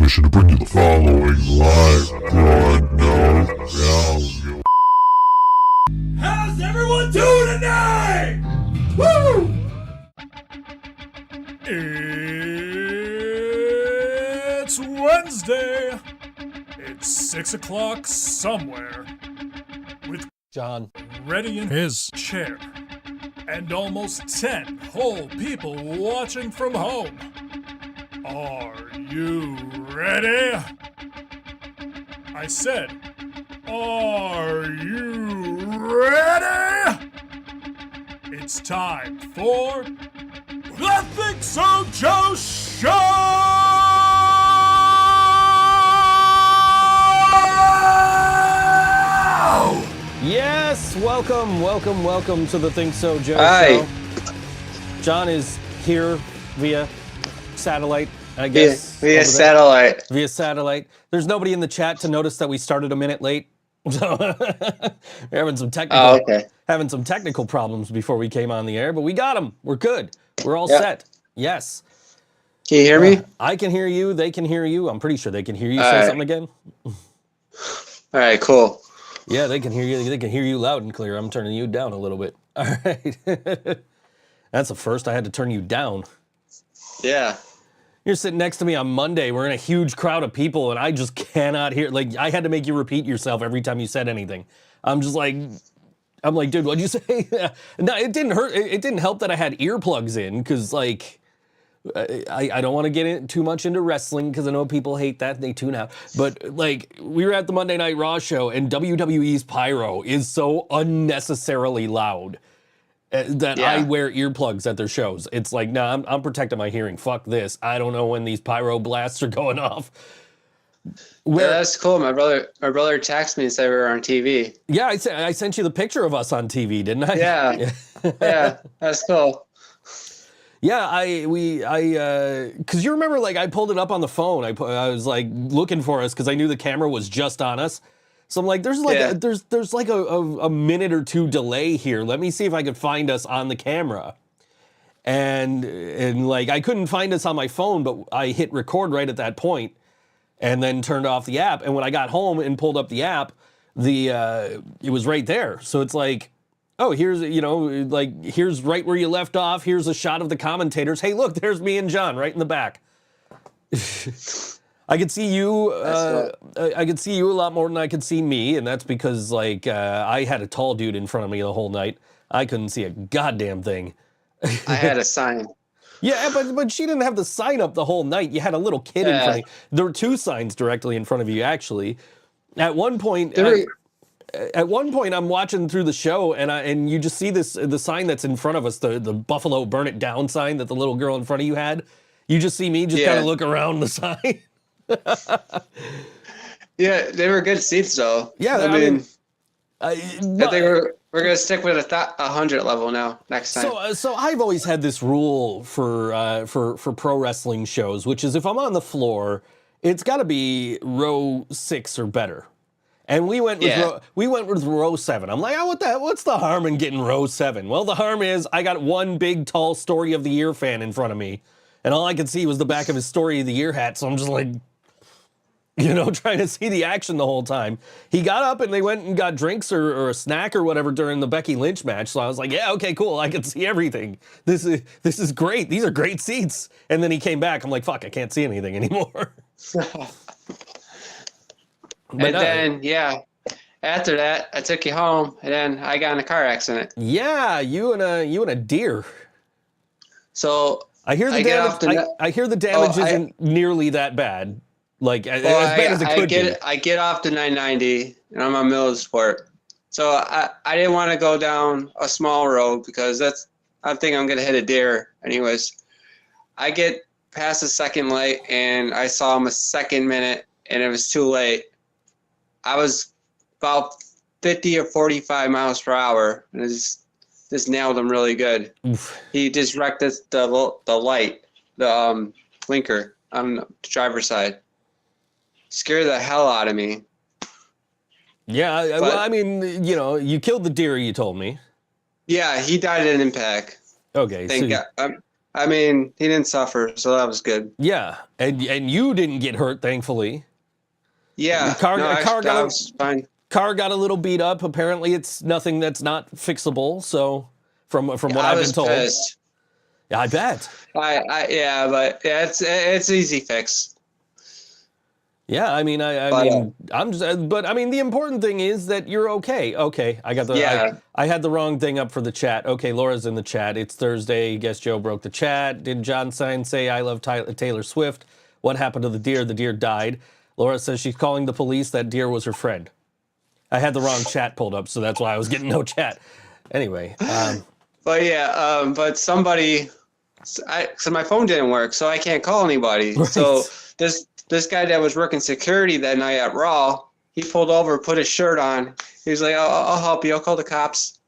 permission to bring you the following live broadcast. How's everyone doing tonight? Woo! It's Wednesday. It's 6 o'clock somewhere. With John ready in his chair. And almost 10 whole people watching from home. Are you ready? I said, are you ready? It's time for the ThinkSoJoE Show! Yes, welcome to the ThinkSoJoE Hi. Show. John is here via satellite, I guess. Via satellite. Via satellite. There's nobody in the chat to notice that we started a minute late. So we're having some technical problems before we came on the air, but we got them. We're good. We're all set. Yes. Can you hear me? I can hear you. They can hear you. I'm pretty sure they can hear you. All Say right. something again. All right, cool. Yeah, they can hear you. They can hear you loud and clear. I'm turning you down a little bit. All right. That's the first. I had to turn you down. Yeah. You're sitting next to me on Monday. We're in a huge crowd of people, and I just cannot hear. Like, I had to make you repeat yourself every time you said anything. I'm like, dude, what'd you say? No, it didn't hurt. It didn't help that I had earplugs in, because, like, I don't want to get too much into wrestling, because I know people hate that. They tune out. But, like, we were at the Monday Night Raw show, and WWE's pyro is so unnecessarily loud. That I wear earplugs at their shows. It's like, nah, I'm protecting my hearing. Fuck this. I don't know when these pyro blasts are going off. Yeah, that's cool. My brother texted me and said we were on TV. Yeah, I sent you the picture of us on TV, didn't I? Yeah. Yeah, that's cool. Yeah, because you remember, like, I pulled it up on the phone. I was like looking for us because I knew the camera was just on us. So I'm like, there's like a minute or two delay here. Let me see if I could find us on the camera. And like, I couldn't find us on my phone, but I hit record right at that point and then turned off the app. And when I got home and pulled up the app, it was right there. So it's like, oh, here's, here's right where you left off. Here's a shot of the commentators. Hey, look, there's me and John right in the back. I could see you. I could see you a lot more than I could see me, and that's because, like, I had a tall dude in front of me the whole night. I couldn't see a goddamn thing. I had a sign. Yeah, but she didn't have the sign up the whole night. You had a little kid in front of you. There were two signs directly in front of you, actually. At one point, I'm watching through the show, and you just see the sign that's in front of us, the Buffalo Burn It Down sign that the little girl in front of you had. You just see me just kind of look around the sign. Yeah, they were good seats though. Yeah, I mean, I think we're gonna stick with 100 level now next time. So I've always had this rule for pro wrestling shows, which is if I'm on the floor, it's got to be row 6 or better. And we went with row 7. I'm like, what's the harm in getting row 7? Well, the harm is I got one big tall Story of the Year fan in front of me, and all I could see was the back of his Story of the Year hat. So I'm just like, trying to see the action the whole time. He got up and they went and got drinks or a snack or whatever during the Becky Lynch match. So I was like, yeah, okay, cool. I can see everything. This is great. These are great seats. And then he came back. I'm like, fuck, I can't see anything anymore. Then, after that, I took you home, and then I got in a car accident. Yeah, you and a deer. So I hear the damage. I hear the damage isn't nearly that bad. Like, as bad as it could be. I get off the 990, and I'm on Millersport. So I didn't want to go down a small road because I think I'm going to hit a deer. Anyways, I get past the second light, and I saw him a second minute, and it was too late. I was about 50 or 45 miles per hour, and it just nailed him really good. Oof. He just wrecked the light, the blinker on the driver's side. Scared the hell out of me. Yeah, well, I mean, you killed the deer, you told me. Yeah, he died in impact. Okay. Thank God. I mean, he didn't suffer, so that was good. Yeah, and you didn't get hurt, thankfully. Yeah, I was fine. Car got a little beat up. Apparently, it's nothing that's not fixable. So, from what I I've was been told, pissed. yeah, I bet. But it's easy fix. Yeah, I mean, but I mean, the important thing is that you're okay. Okay, I had the wrong thing up for the chat. Okay, Laura's in the chat. It's Thursday. Guess Joe broke the chat. Did John Sign say I love Taylor Swift? What happened to the deer? The deer died. Laura says she's calling the police. That deer was her friend. I had the wrong chat pulled up, so that's why I was getting no chat. Anyway. But somebody, so my phone didn't work, so I can't call anybody. Right. So this guy that was working security that night at Raw, he pulled over, put his shirt on. He was like, I'll help you. I'll call the cops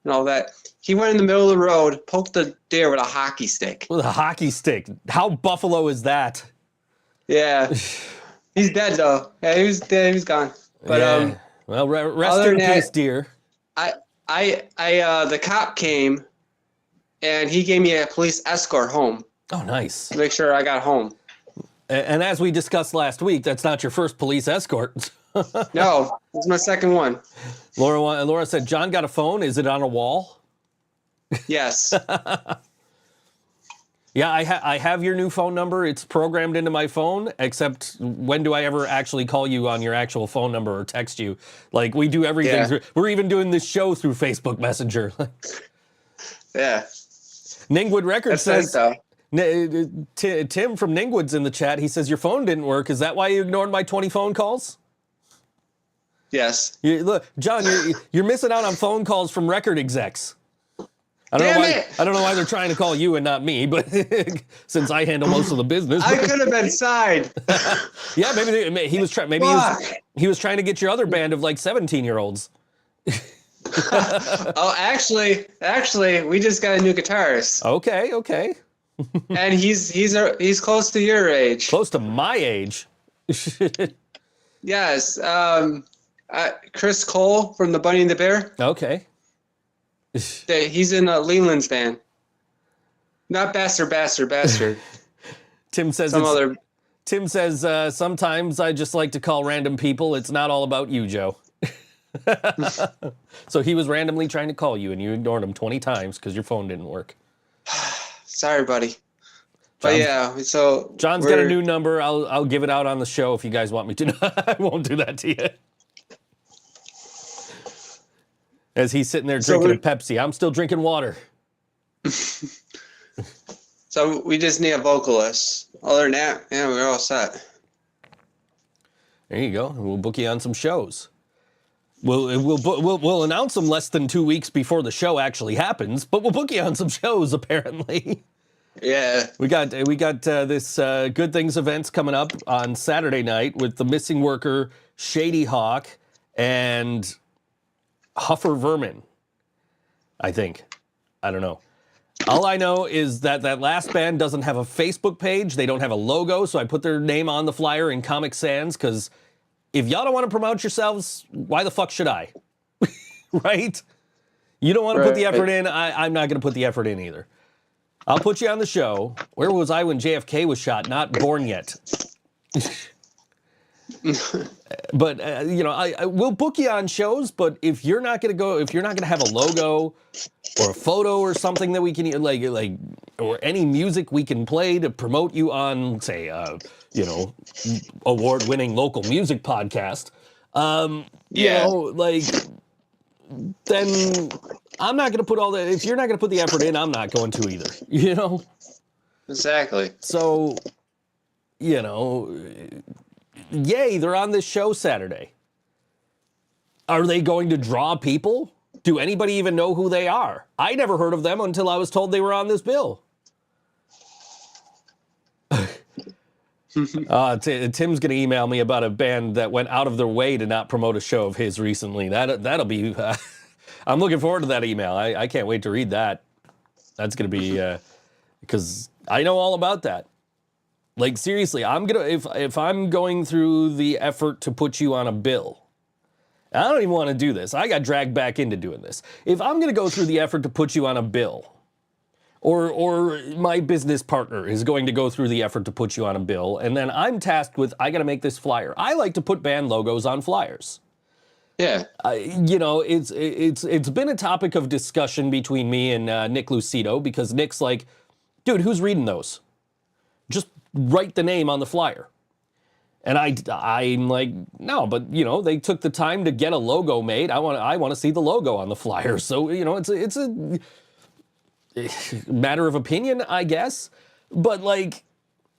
and all that. He went in the middle of the road, poked the deer with a hockey stick. With a hockey stick. How Buffalo is that? Yeah. He's dead, though. Yeah, he was dead. He was gone. But, yeah. Well, rest in peace, dear. The cop came, and he gave me a police escort home. Oh, nice. To make sure I got home. And as we discussed last week, that's not your first police escort. No, it's my second one. Laura said, John got a phone. Is it on a wall? Yes. Yeah, I have your new phone number. It's programmed into my phone, except when do I ever actually call you on your actual phone number or text you? Like, we do everything. Yeah. We're even doing this show through Facebook Messenger. Yeah. Ningwood Records That's says... nice, though. Tim from Ningwood's in the chat. He says, your phone didn't work. Is that why you ignored my 20 phone calls? Yes. Look, John, you're missing out on phone calls from record execs. I don't know why they're trying to call you and not me, but since I handle most of the business. I could have been signed. Yeah, maybe he was trying. Maybe he was trying to get your other band of like 17-year-olds. Oh, actually, we just got a new guitarist. Okay. And he's close to your age. Close to my age. Yes. Chris Cole from the Bunny and the Bear. Okay. He's in Leland's band. Not Bastard. Tim says Tim says sometimes I just like to call random people. It's not all about you, Joe. So he was randomly trying to call you and you ignored him 20 times because your phone didn't work. Sorry, buddy. But yeah, so John's got a new number. I'll give it out on the show if you guys want me to. I won't do that to you. As he's sitting there drinking a Pepsi, I'm still drinking water. So we just need a vocalist. Other than that, yeah, we're all set. There you go. We'll book you on some shows. We'll announce them less than 2 weeks before the show actually happens, but we'll book you on some shows apparently. Yeah. We got this Good Things events coming up on Saturday night with the Missing Worker, Shady Hawk, and Huffer Vermin, I think. I don't know. All I know is that last band doesn't have a Facebook page. They don't have a logo, so I put their name on the flyer in Comic Sans, because if y'all don't want to promote yourselves, why the fuck should I? Right? You don't want to put the effort in, I'm not going to put the effort in either. I'll put you on the show. Where was I when JFK was shot? Not born yet. But I will book you on shows. But if you're not gonna go, if you're not gonna have a logo or a photo or something that we can like or any music we can play to promote you on, say, award-winning local music podcast, then I'm not gonna put all that. If you're not gonna put the effort in, I'm not going to either. Exactly. So, yay, they're on this show Saturday. Are they going to draw people? Do anybody even know who they are? I never heard of them until I was told they were on this bill. Tim's going to email me about a band that went out of their way to not promote a show of his recently. That'll be... I'm looking forward to that email. I can't wait to read that. That's going to be... because I know all about that. Like, seriously, I'm gonna if I'm going through the effort to put you on a bill, I don't even want to do this. I got dragged back into doing this. If I'm gonna go through the effort to put you on a bill, or my business partner is going to go through the effort to put you on a bill, and then I'm tasked with, I got to make this flyer. I like to put band logos on flyers. Yeah. You know, it's been a topic of discussion between me and Nick Lucido, because Nick's like, dude, who's reading those? Just write the name on the flyer. And I'm like, no, but you know, they took the time to get a logo made. I want to see the logo on the flyer. So, you know, it's a matter of opinion, I guess. But like,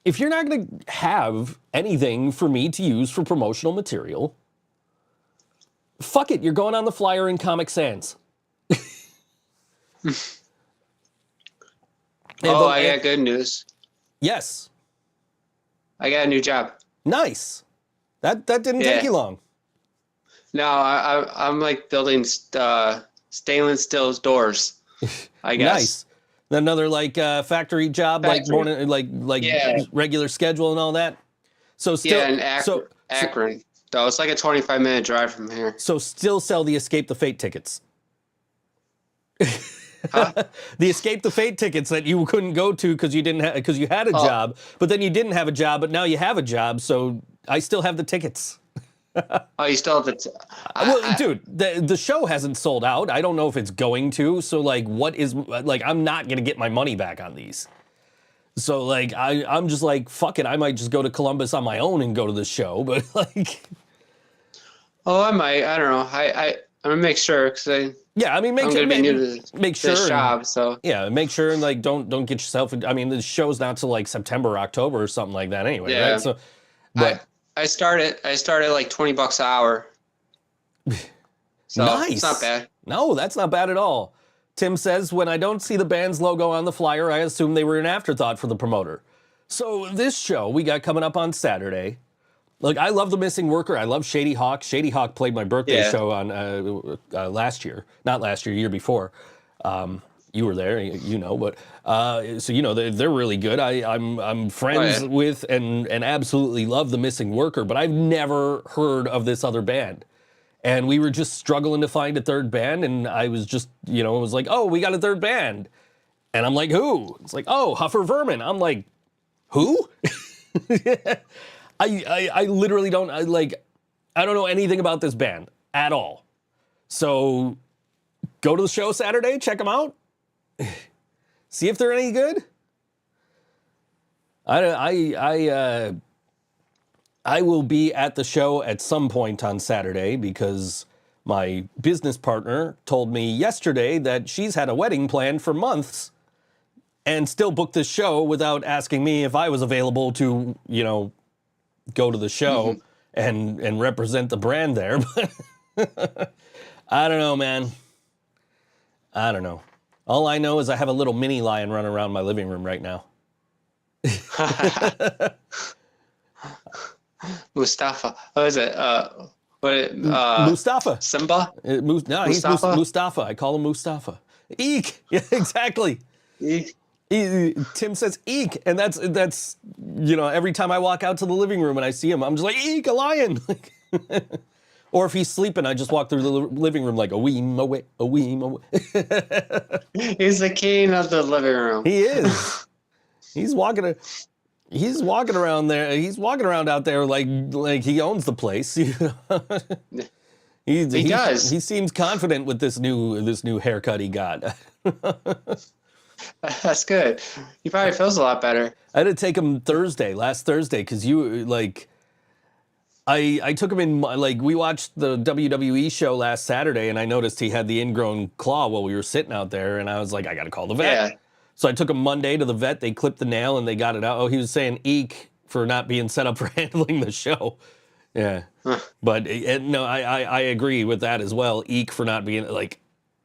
if you're not going to have anything for me to use for promotional material, fuck it, you're going on the flyer in Comic Sans. I got good news. Yes. I got a new job. Nice. That didn't take you long. No, I'm like building stainless steel doors, I guess. Nice. Another like factory job, like morning, like regular schedule and all that. So still, in Akron. So it's like a 25-minute drive from here. So still sell the Escape the Fate tickets. Huh? The Escape the Fate tickets that you couldn't go to because you had a job, but then you didn't have a job, but now you have a job, so I still have the tickets. Oh, you still have the... Well, dude, the show hasn't sold out. I don't know if it's going to, so like, I'm not going to get my money back on these. So like, I'm just like, fuck it, I might just go to Columbus on my own and go to the show, but like... Oh, I might. I don't know. I'm going to make sure, because yeah, I mean, make sure this job, so yeah, make sure and like don't get yourself. I mean, the show's not till like September, or October, or something like that, anyway. Yeah. Right? So, but I started like $20 an hour. So nice. It's not bad. No, that's not bad at all. Tim says, when I don't see the band's logo on the flyer, I assume they were an afterthought for the promoter. So this show we got coming up on Saturday. Like, I love The Missing Worker. I love Shady Hawk. Shady Hawk played my birthday show on last year. Not last year, year before. You were there, you know. But so you know they're really good. I'm friends with and absolutely love The Missing Worker. But I've never heard of this other band. And we were just struggling to find a third band. And I was just, you know, it was like, oh, we got a third band. And I'm like, who? It's like, oh, Huffer Vermin. I'm like, who? I literally don't, I don't know anything about this band at all. So go to the show Saturday, check them out. See if they're any good. I will be at the show at some point on Saturday because my business partner told me yesterday that she's had a wedding planned for months and still booked this show without asking me if I was available to, you know, go to the show and represent the brand there. But I don't know, man. I don't know. All I know is I have a little mini lion running around my living room right now. Mustafa. What is it? Mustafa. Simba? He's Mustafa. I call him Mustafa. Eek. Yeah, exactly. Eek. Tim says eek, and that's you know, every time I walk out to the living room and I see him, I'm just like, eek, a lion. Or if he's sleeping, I just walk through the living room like a weem away, a weem away. He's the king of the living room. He is. He's walking around there. He's walking around out there like he owns the place. You know? He does. He seems confident with this new haircut he got. That's good. He probably feels a lot better. I had to take him last Thursday, because you like. I took him in, like, we watched the WWE show last Saturday, and I noticed he had the ingrown claw while we were sitting out there, and I was like, I got to call the vet. Yeah. So I took him Monday to the vet. They clipped the nail, and they got it out. Oh, he was saying eek for not being set up for handling the show. Yeah. Huh. But no, I agree with that as well. Eek for not being, like,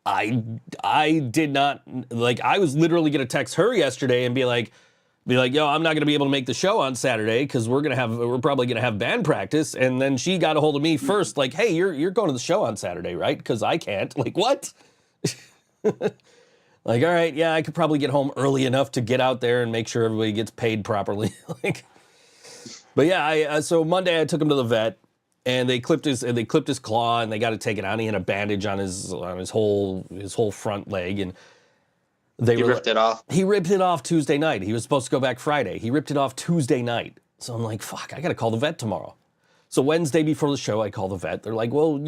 I did not, like, I was literally going to text her yesterday and be like, yo, I'm not going to be able to make the show on Saturday because we're probably going to have band practice. And then she got a hold of me first, like, hey, you're going to the show on Saturday, right? Because I can't. Like, what? Like, all right, yeah, I could probably get home early enough to get out there and make sure everybody gets paid properly. Like, but yeah, so Monday I took him to the vet, and they clipped his claw, and they got to take it out. He had a bandage on his whole front leg, and He ripped it off. He ripped it off Tuesday night. He was supposed to go back Friday. He ripped it off Tuesday night. So I'm like, fuck, I got to call the vet tomorrow. So Wednesday before the show, I call the vet. They're like, well,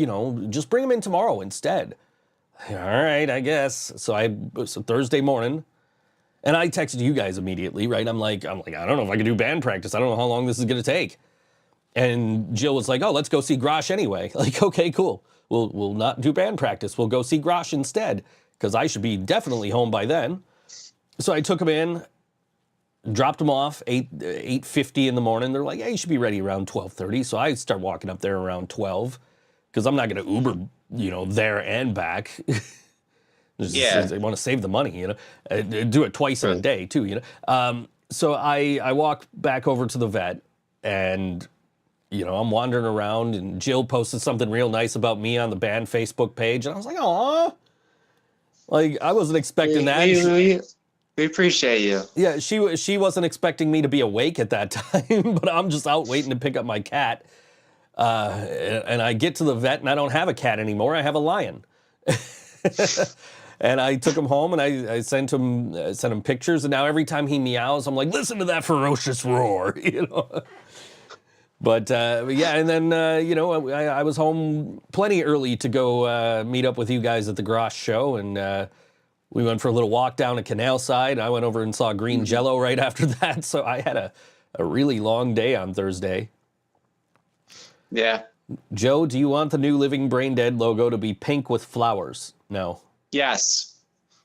just bring him in tomorrow instead. All right, I guess. So Thursday morning, and I texted you guys immediately, right? I'm like, I don't know if I can do band practice. I don't know how long this is going to take. And Jill was like, oh, let's go see Grosh anyway. Like, okay, cool. We'll not do band practice. We'll go see Grosh instead, because I should be definitely home by then. So I took him in, dropped him off 8:50 in the morning. They're like, yeah, you should be ready around 12:30. So I start walking up there around 12, because I'm not going to Uber, there and back. They want to save the money, do it twice in a day too, So I walk back over to the vet, and I'm wandering around, and Jill posted something real nice about me on the band Facebook page, and I was like, aw. Like, I wasn't expecting that. We appreciate you. Yeah, she wasn't expecting me to be awake at that time, but I'm just out waiting to pick up my cat. And I get to the vet, and I don't have a cat anymore. I have a lion. And I took him home, and I sent him pictures, and now every time he meows, I'm like, listen to that ferocious roar, But yeah, and then I was home plenty early to go meet up with you guys at the Grosh show, and we went for a little walk down a canal side. I went over and saw Green Jello right after that, so I had a really long day on Thursday. Yeah. Joe, do you want the new Living Brain Dead logo to be pink with flowers? No. Yes.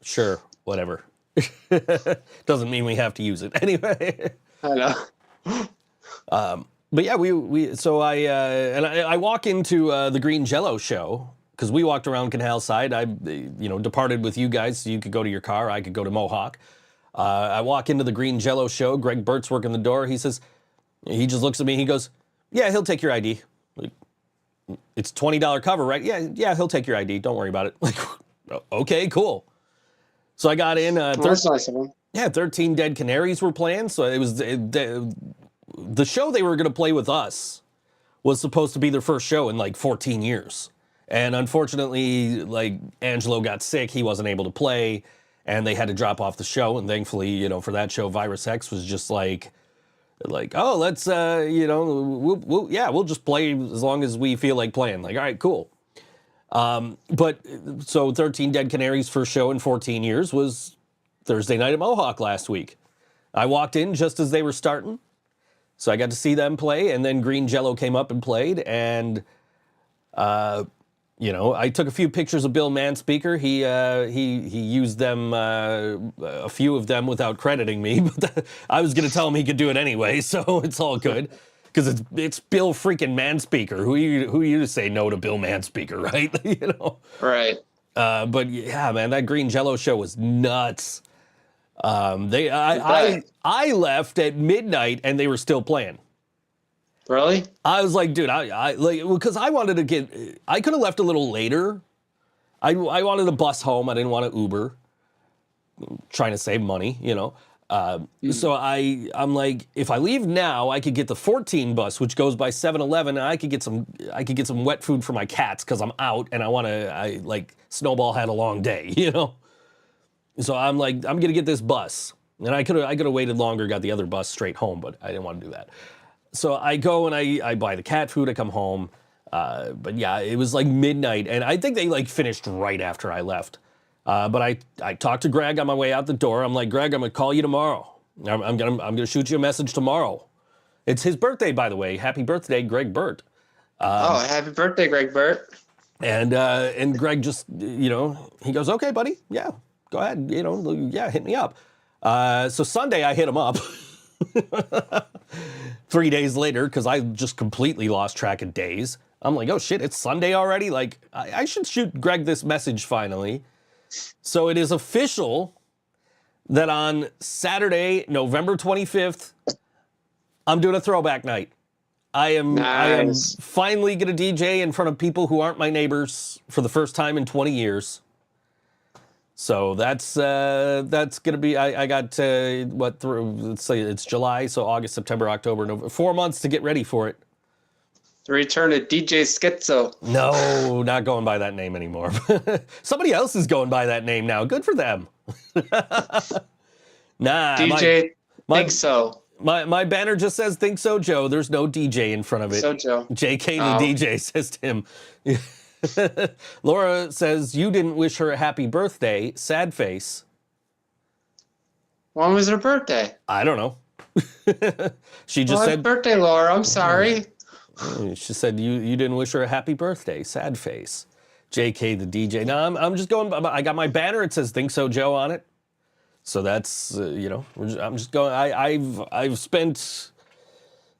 Sure, whatever. Doesn't mean we have to use it anyway. I know. But yeah, I walk into the Green Jello show, because we walked around Canal Side. I departed with you guys so you could go to your car, I could go to Mohawk. I walk into the Green Jello show. Greg Burt's working the door. He just looks at me. He goes, yeah, he'll take your ID. Like, it's $20 cover, right? Yeah, he'll take your ID. Don't worry about it. Like, okay, cool. So I got in. That's nice of him. Yeah, 13 Dead Canaries were playing. So it was the show they were going to play with us was supposed to be their first show in like 14 years. And unfortunately, like, Angelo got sick. He wasn't able to play, and they had to drop off the show. And thankfully, for that show, Virus X was just like, oh, let's, we'll just play as long as we feel like playing. Like, all right, cool. But so 13 Dead Canaries' first show in 14 years was Thursday night at Mohawk last week. I walked in just as they were starting, so I got to see them play, and then Green Jello came up and played, and I took a few pictures of Bill Manspeaker. He used them, a few of them without crediting me, but I was going to tell him he could do it anyway, so it's all good. Because it's Bill freaking Manspeaker. Who are you to say no to Bill Manspeaker, right? Right. But yeah, man, that Green Jello show was nuts. I left at midnight and they were still playing. Really? I was like, dude, because I wanted to I could have left a little later. I wanted to bus home. I didn't want to Uber. Trying to save money, So I'm like, if I leave now, I could get the 14 bus, which goes by 7-Eleven, and I could get some wet food for my cats because I'm out and Snowball had a long day, So I'm like, I'm gonna get this bus, and I could have waited longer, got the other bus straight home, but I didn't want to do that. So I go and I buy the cat food. I come home, but yeah, it was like midnight, and I think they finished right after I left. But I talked to Greg on my way out the door. I'm like, Greg, I'm gonna call you tomorrow. I'm gonna shoot you a message tomorrow. It's his birthday, by the way. Happy birthday, Greg Burt. Happy birthday, Greg Burt. And Greg just, he goes, okay, buddy, yeah, go ahead, yeah, hit me up. So Sunday I hit him up. 3 days later, because I just completely lost track of days. I'm like, oh shit, it's Sunday already? Like, I should shoot Greg this message finally. So it is official that on Saturday, November 25th, I'm doing a throwback night. I am finally going to DJ in front of people who aren't my neighbors for the first time in 20 years. So that's going to be, I got, let's say it's July, so August, September, October, November, 4 months to get ready for it. The return of DJ Schizo. No, not going by that name anymore. Somebody else is going by that name now. Good for them. Nah, DJ, my- think so. my banner just says "Think So Joe." There's no DJ in front of it. So Joe. JK Oh. the DJ says to him. Laura says, "You didn't wish her a happy birthday. Sad face." When was her birthday? I don't know. She just Well, said, birthday, Laura. I'm sorry. she said, you didn't wish her a happy birthday. Sad face. JK the DJ. Now I'm just going. I got my banner. It says "Think So Joe" on it. So that's I'm just going. I've spent.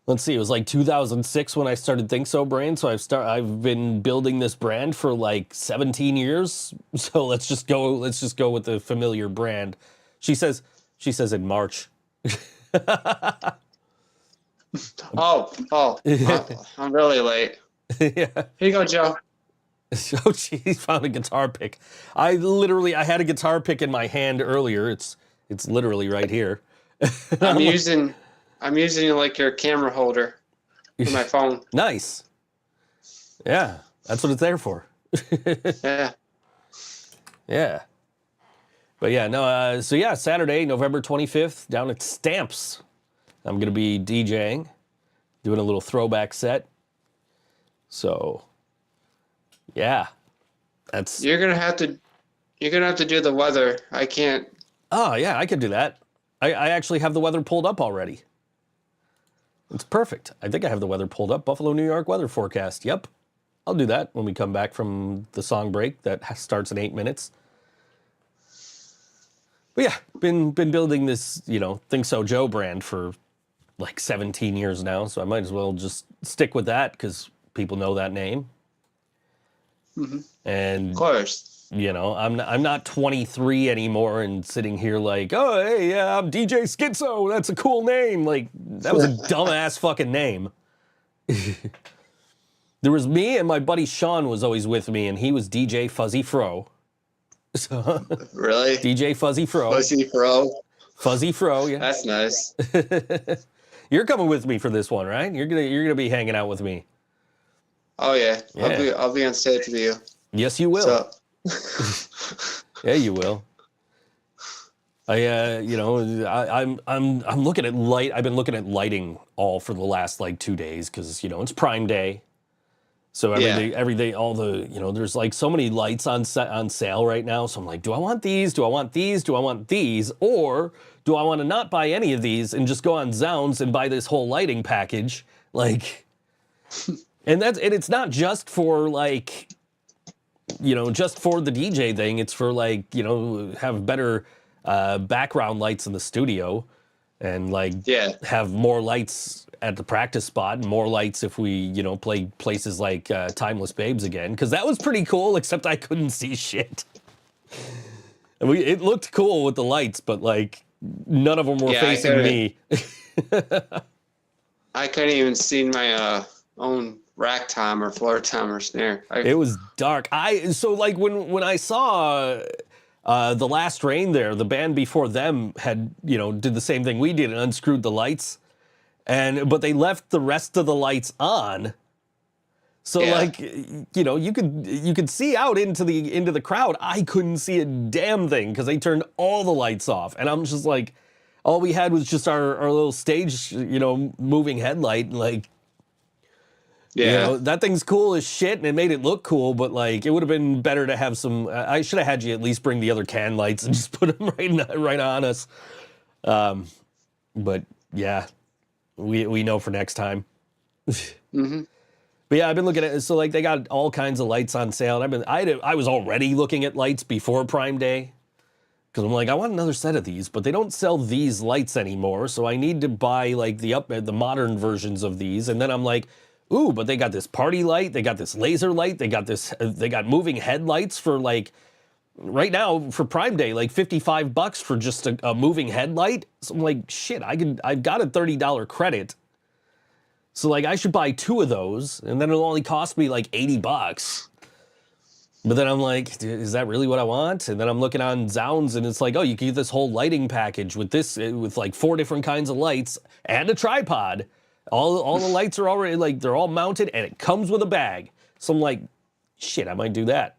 Let's see. It was like 2006 when I started Think So brand. So I've been building this brand for like 17 years. So let's just go with the familiar brand. She says in March. I'm really late. Yeah. Here you go, Joe. Oh, she found a guitar pick. I had a guitar pick in my hand earlier. It's literally right here. I'm using like your camera holder for my phone. Nice. Yeah, that's what it's there for. Yeah. Yeah. But yeah, no. So yeah, Saturday, November 25th, down at Stamps. I'm gonna be DJing, doing a little throwback set. So, yeah, that's. You're gonna have to do the weather. I can't. Oh yeah, I could do that. I actually have the weather pulled up already. It's perfect. I think I have the weather pulled up. Buffalo, New York weather forecast. Yep, I'll do that when we come back from the song break that starts in 8 minutes. But yeah, been building this, Think So Joe brand for like 17 years now, so I might as well just stick with that because people know that name. Mm-hmm. And Of course. I'm not 23 anymore and sitting here like, oh hey, yeah, I'm DJ Schizo. That's a cool name. Like that was a dumbass fucking name. There was me and my buddy Sean was always with me, and he was DJ Fuzzy Fro. So, Really? DJ Fuzzy Fro. Fuzzy Fro. Fuzzy Fro, yeah. That's nice. You're coming with me for this one, right? You're gonna be hanging out with me. Oh yeah. Yeah. I'll be on stage with you. Yes, you will. So, Yeah, you will. I'm looking at light. I've been looking at lighting all for the last like 2 days because it's Prime Day. So every day, all the there's like so many lights on sale right now. So I'm like, do I want these? Do I want these? Do I want these? Or do I want to not buy any of these and just go on Zounds and buy this whole lighting package? Like, and it's not just for like, just for the DJ thing. It's for like, have better background lights in the studio and like have more lights at the practice spot and more lights if we, play places like Timeless Babes again. Because that was pretty cool, except I couldn't see shit. And it looked cool with the lights, but like none of them were facing me. I couldn't even see my own rack tom or floor tom or snare. It was dark. So like when I saw The Last Rain there, the band before them had, did the same thing we did and unscrewed the lights. But they left the rest of the lights on. So like, you could see out into the crowd. I couldn't see a damn thing because they turned all the lights off. And I'm just like, all we had was just our little stage, moving headlight. Like, that thing's cool as shit and it made it look cool, but like, it would have been better to have some, I should have had you at least bring the other can lights and just put them right on us. But yeah. We know for next time. Mm-hmm. But yeah, I've been looking at it. So like they got all kinds of lights on sale. And I was already looking at lights before Prime Day. Because I'm like, I want another set of these, but they don't sell these lights anymore. So I need to buy like the modern versions of these. And then I'm like, ooh, but they got this party light, they got this laser light, they got moving headlights for like right now for Prime Day, like $55 for just a moving headlight. So I'm like, shit, I've got a $30 credit. So like I should buy 2 of those and then it'll only cost me like $80. But then I'm like, is that really what I want? And then I'm looking on Zounds and it's like, oh, you can get this whole lighting package with like 4 different kinds of lights and a tripod. All the lights are already like, they're all mounted and it comes with a bag. So I'm like, shit, I might do that.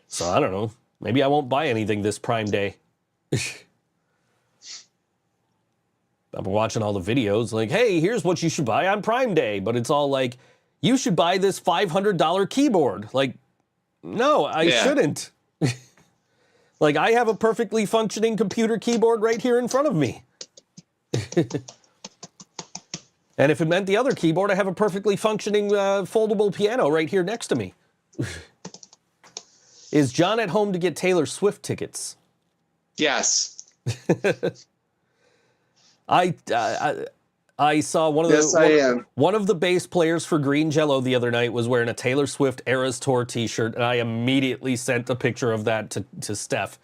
So I don't know. Maybe I won't buy anything this Prime Day. I've been watching all the videos like, hey, here's what you should buy on Prime Day. But it's all like, you should buy this $500 keyboard. Like, no, I shouldn't. Like, I have a perfectly functioning computer keyboard right here in front of me. And if it meant the other keyboard, I have a perfectly functioning foldable piano right here next to me. Is John at home to get Taylor Swift tickets? Yes. I saw one of the bass players for Green Jello the other night was wearing a Taylor Swift Eras Tour t-shirt, and I immediately sent a picture of that to Steph.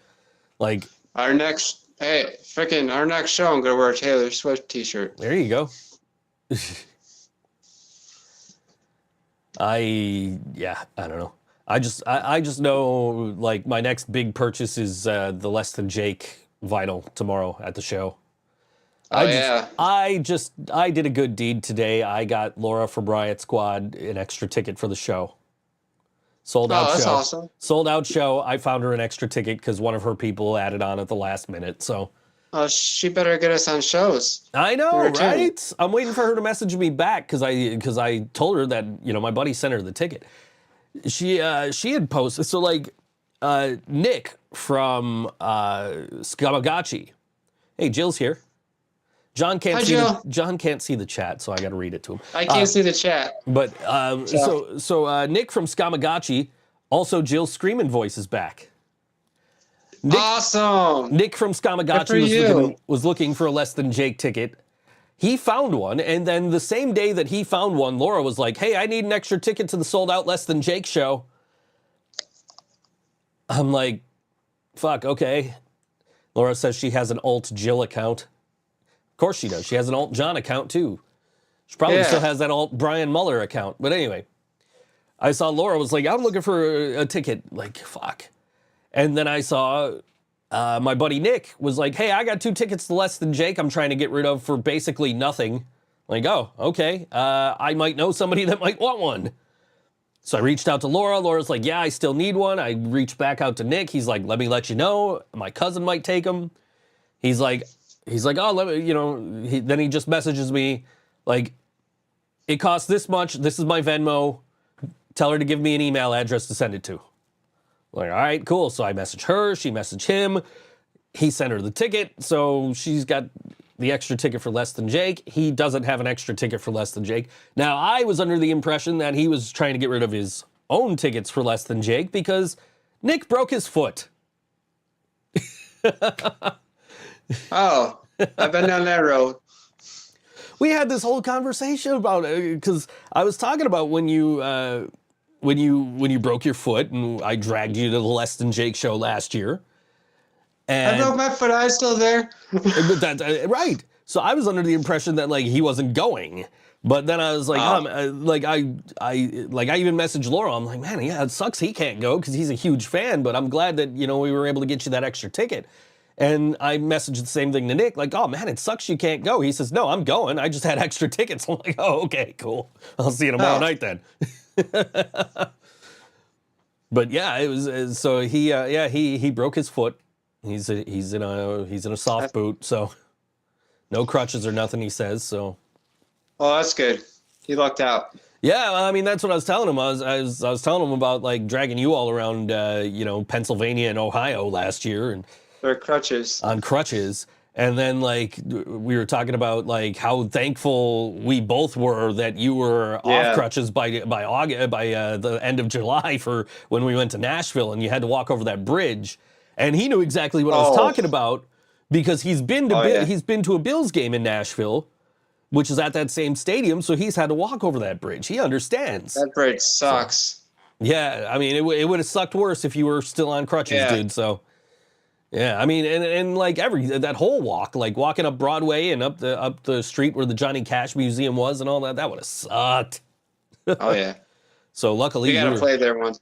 Like, our next show, I'm gonna wear a Taylor Swift t-shirt. There you go. I don't know. I just know, like, my next big purchase is the Less Than Jake vinyl tomorrow at the show. I did a good deed today. I got Laura from Riot Squad an extra ticket for the show. Sold out that's show. Awesome. Sold out show. I found her an extra ticket because one of her people added on at the last minute. So. She better get us on shows. I know, right? I'm waiting for her to message me back because I told her that, you know, my buddy sent her the ticket. She had posted, so like Nick from Scamagachi. Hey, Jill's here. John can't see the chat, so I got to read it to him. I can't see the chat. But so Nick from Scamagachi, also Jill's screaming voice is back. Awesome. Nick from Scamagachi was looking for a Less Than Jake ticket. He found one, and then the same day that he found one, Laura was like, hey, I need an extra ticket to the sold-out Less Than Jake show. I'm like, fuck, okay. Laura says she has an alt Jill account. Of course she does. She has an alt John account, too. She probably still has that alt Brian Muller account. But anyway, I saw Laura was like, I'm looking for a ticket. Like, fuck. And then I saw my buddy Nick was like, hey, I got 2 tickets to Less Than Jake I'm trying to get rid of for basically nothing. Like, oh, okay. I might know somebody that might want one. So I reached out to Laura. Laura's like, yeah, I still need one. I reached back out to Nick. He's like, let me let you know. My cousin might take them. He's like, oh, let me, you know, then he just messages me like, it costs this much. This is my Venmo. Tell her to give me an email address to send it to. Like, all right, cool. So I messaged her. She messaged him. He sent her the ticket. So she's got the extra ticket for Less Than Jake. He doesn't have an extra ticket for Less Than Jake. Now, I was under the impression that he was trying to get rid of his own tickets for Less Than Jake because Nick broke his foot. Oh, I've been down that road. We had this whole conversation about it because I was talking about when you broke your foot and I dragged you to the Less Than Jake show last year. And I broke my foot. I was still there. Right. So I was under the impression that like he wasn't going, but then I was like, I even messaged Laura. I'm like, man, yeah, it sucks he can't go because he's a huge fan. But I'm glad that we were able to get you that extra ticket. And I messaged the same thing to Nick, like, oh man, it sucks you can't go. He says, no, I'm going. I just had extra tickets. I'm like, oh, okay, cool. I'll see you tomorrow night then. But yeah, it was so he broke his foot. He's in a soft boot, so no crutches or nothing. He says so. Oh, that's good. He lucked out. Yeah, I mean that's what I was telling him. I was telling him about like dragging you all around, Pennsylvania and Ohio last year and. Their crutches. On crutches. And then, like, we were talking about, like, how thankful we both were that you were off crutches by the end of July for when we went to Nashville and you had to walk over that bridge. And he knew exactly what I was talking about because he's been to a Bills game in Nashville, which is at that same stadium, so he's had to walk over that bridge. He understands. That bridge sucks. So, yeah, I mean, it would have sucked worse if you were still on crutches, dude, so... Yeah, I mean, and like that whole walk, like walking up Broadway and up the street where the Johnny Cash Museum was and all that would have sucked. Oh yeah. So luckily we gotta play there once.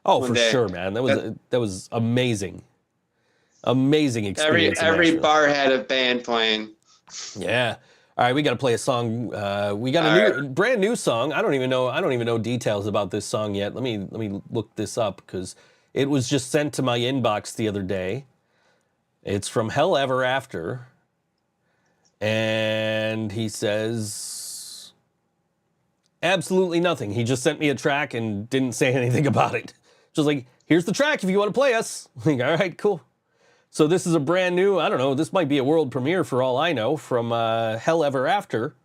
Oh, for sure, man. That was amazing. Amazing experience. Every bar had a band playing. Yeah. All right, we got to play a song. We got a brand new song. I don't even know details about this song yet. Let me look this up because It was just sent to my inbox the other day. It's from Hell Ever After. And he says absolutely nothing. He just sent me a track and didn't say anything about it. Just like, here's the track if you want to play us. Like, all right, cool. So this is a brand new, I don't know, this might be a world premiere for all I know, from Hell Ever After.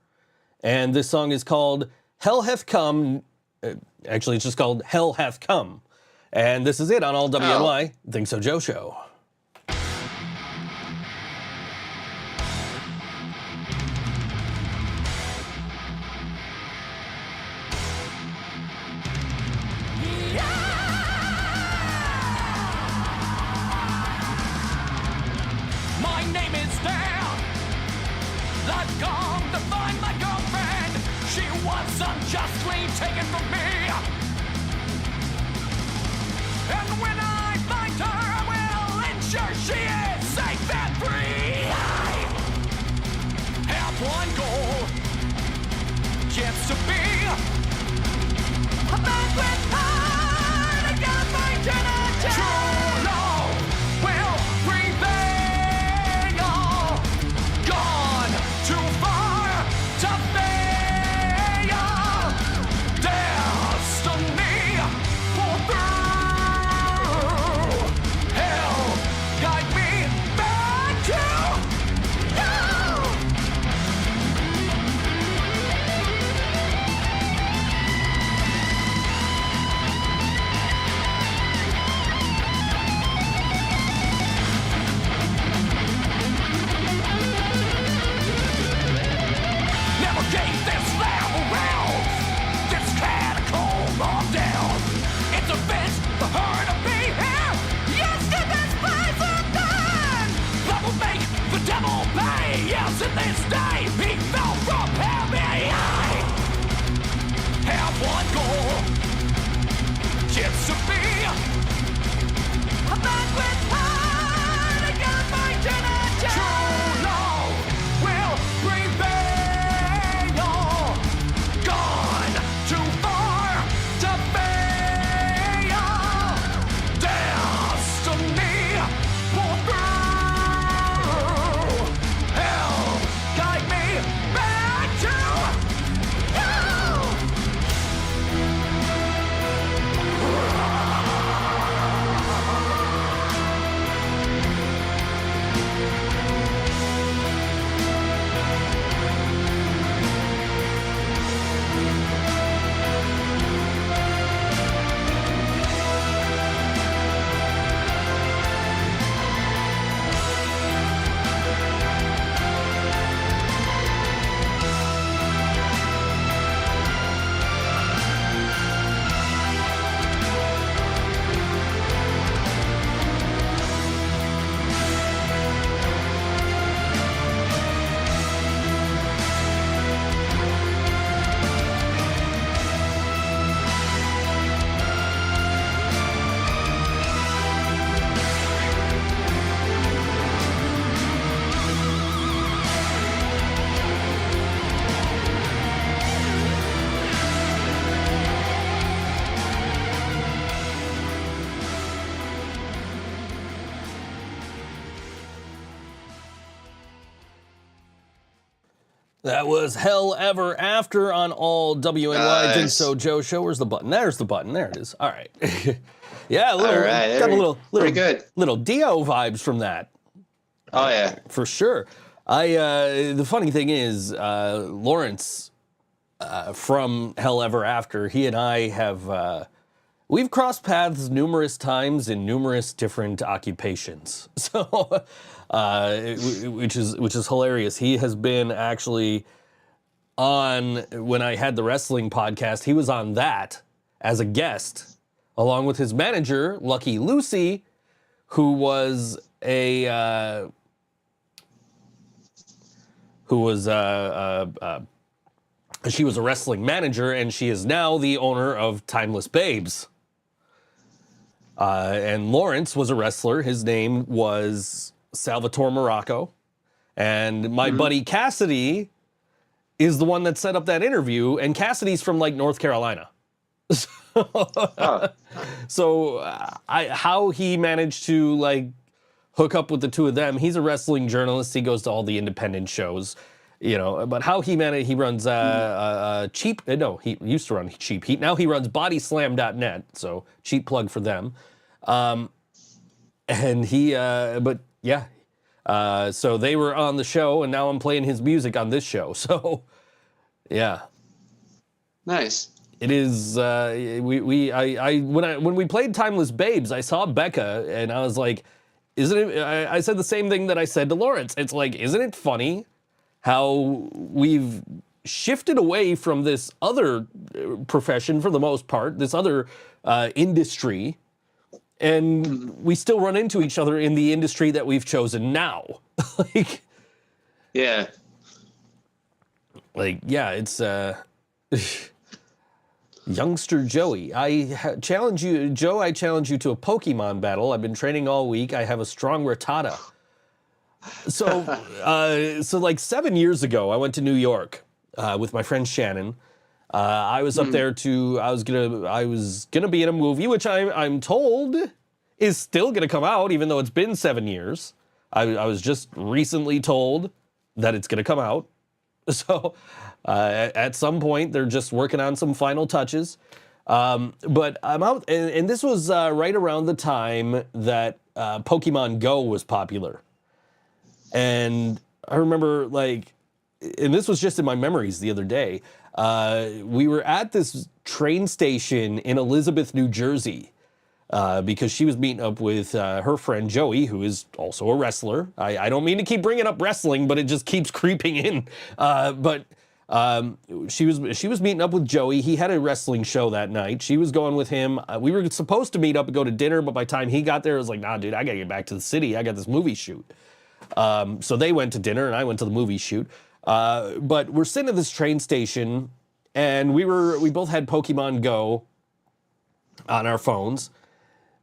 And this song is called Hell Hath Come. Actually, it's just called Hell Hath Come. And this is it on all WNY ThinkSoJoE Show. My name is Dan. I've come to find my girlfriend. She was unjustly taken from me. And when I find her, I will ensure she is safe and free. I have one goal. Gets to be a man with heart. I gotta find an true love will prevail. Gone too far to fail. Destiny pull through. Hell, guide me back to you. Navigate this labyrinth, this catacomb of death. It's a bitch for her to be here. Yes, to this place of death. That will make the devil pay. Yes, in this day he fell from heaven. I have one goal. Gets to be a man with heart. I gotta find an true love will prevail. Gone too far to fail. Destiny pull through. Hell, guide me back to you. That was Hell Ever After on all WNY Nice. ThinkSoJoE Show. Where's the button? There's the button. There it is. All right. Yeah, All right, got a little pretty good. little Dio vibes from that. Oh yeah. For sure. The funny thing is, Lawrence from Hell Ever After, he and I have we've crossed paths numerous times in numerous different occupations. So, which is hilarious. He has been actually on, when I had the wrestling podcast, he was on that as a guest, along with his manager, Lucky Lucy, who was a she was a wrestling manager, and she is now the owner of Timeless Babes. And Lawrence was a wrestler. His name was Salvatore Morocco. And my buddy Cassidy is the one that set up that interview. And Cassidy's from like North Carolina. Oh, So how he managed to like hook up with the two of them? He's a wrestling journalist. He goes to all the independent shows, you know. But how he managed? He runs cheap. No, he used to run Cheap Heat. Now he runs BodySlam.net. So cheap plug for them. And he, but yeah. So they were on the show, and now I'm playing his music on this show. So, yeah. nice. It is. When we played Timeless Babes, I saw Becca, and I was like, "Isn't it?" I said the same thing that I said to Lawrence. It's like, isn't it funny how we've shifted away from this other profession for the most part, this other industry, and we still run into each other in the industry that we've chosen now. Yeah. Yeah, it's Youngster Joey. Challenge you, Joe. I challenge you to a Pokemon battle. I've been training all week. I have a strong Rattata. So, so like 7 years ago, I went to New York with my friend Shannon. I was up there I was gonna be in a movie, which I'm told is still gonna come out, even though it's been 7 years. I was just recently told that it's gonna come out. So at some point, they're just working on some final touches. But I'm out, and this was right around the time that Pokemon Go was popular. And I remember, like, and this was just in my memories the other day, we were at this train station in Elizabeth, New Jersey, because she was meeting up with her friend Joey, who is also a wrestler. I don't mean to keep bringing up wrestling, but it just keeps creeping in. She was meeting up with Joey. He had a wrestling show that night. She was going with him. We were supposed to meet up and go to dinner, but by the time he got there, I was like, nah, dude, I gotta get back to the city. I got this movie shoot. So they went to dinner and I went to the movie shoot. But we're sitting at this train station, and we both had Pokemon Go on our phones.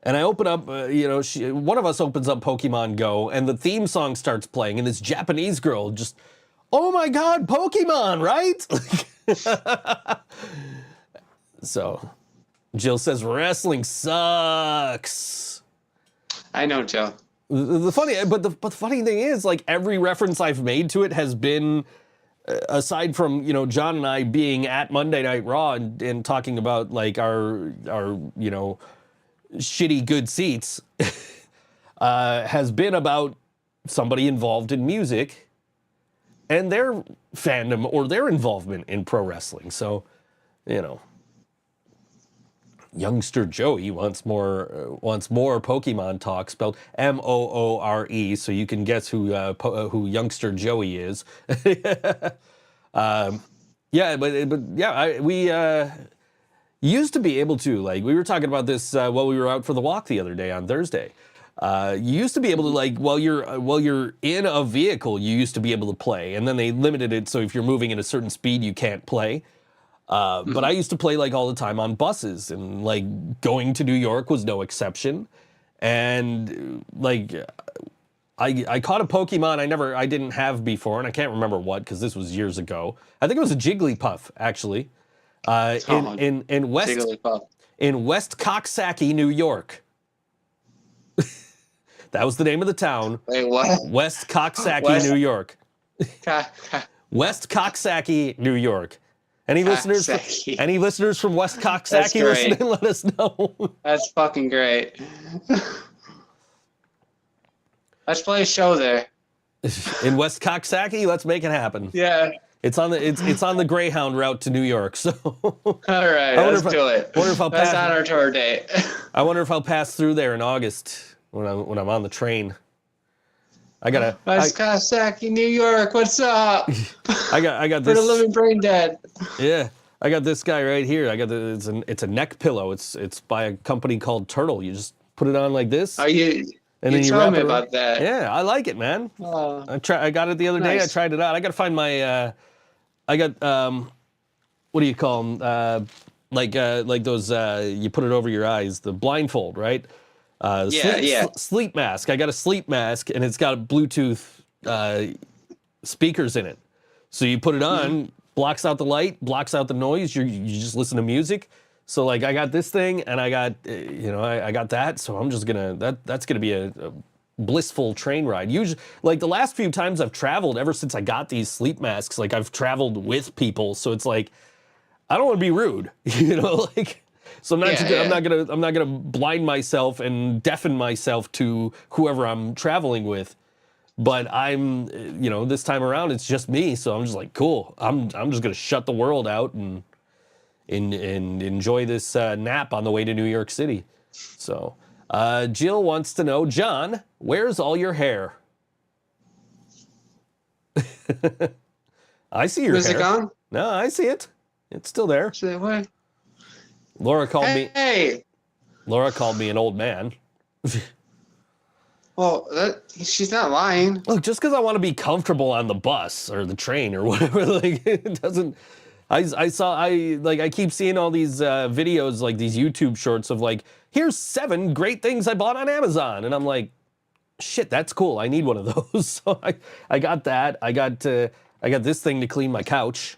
And I open up, one of us opens up Pokemon Go, and the theme song starts playing, and this Japanese girl just, oh my God, Pokemon, right? So, Jill says, wrestling sucks. I know, Joe. The funny thing is, like, every reference I've made to it has been, aside from, John and I being at Monday Night Raw and talking about, like, our shitty good seats, has been about somebody involved in music and their fandom or their involvement in pro wrestling. So, Youngster Joey wants more Pokemon talk, spelled Moore, so you can guess who Youngster Joey is. We used to be able to, like, we were talking about this while we were out for the walk the other day on Thursday. You used to be able to, like, while you're in a vehicle, you used to be able to play, and then they limited it so if you're moving at a certain speed, you can't play. But I used to play, like, all the time on buses, and, like, going to New York was no exception. And, like, I caught a Pokemon I didn't have before, and I can't remember what, because this was years ago. I think it was a Jigglypuff, actually. In West Coxsackie, New York. That was the name of the town. Wait, what? West Coxsackie, New York. West Coxsackie, New York. Any listeners from West Coxsackie listening? Let us know. That's fucking great. Let's play a show there. In West Coxsackie, let's make it happen. Yeah. It's on the Greyhound route to New York. So all right, let's do it. That's on our tour date. I wonder if I'll pass through there in August when I'm on the train. West Coxsackie, New York. What's up? I got For this. the living brain dead. Yeah, I got this guy right here. It's a neck pillow. It's by a company called Turtle. You just put it on like this. Are you? And you then told me about that. Yeah, I like it, man. Oh, I got it the other day. I tried it out. I got to find my. I got what do you call them? Like those. You put it over your eyes. The blindfold, right? Sleep mask. I got a sleep mask, and it's got Bluetooth speakers in it. So you put it on, blocks out the light, blocks out the noise. You just listen to music. So like I got this thing and I got I got that. So I'm just gonna that's gonna be a blissful train ride. Usually, like the last few times I've traveled, ever since I got these sleep masks, like I've traveled with people. So it's like I don't want to be rude, like. So I'm not gonna blind myself and deafen myself to whoever I'm traveling with. But I'm, this time around it's just me. So I'm just like, cool. I'm just gonna shut the world out and enjoy this nap on the way to New York City. So Jill wants to know, John, where's all your hair? I see your hair. Is it gone? No, I see it. It's still there. Say what? Laura called me an old man. Well, she's not lying. Look, just because I want to be comfortable on the bus or the train or whatever, like it doesn't. I keep seeing all these videos, like these YouTube shorts of like, here's 7 great things I bought on Amazon, and I'm like, shit, that's cool. I need one of those. So I got that. I got this thing to clean my couch.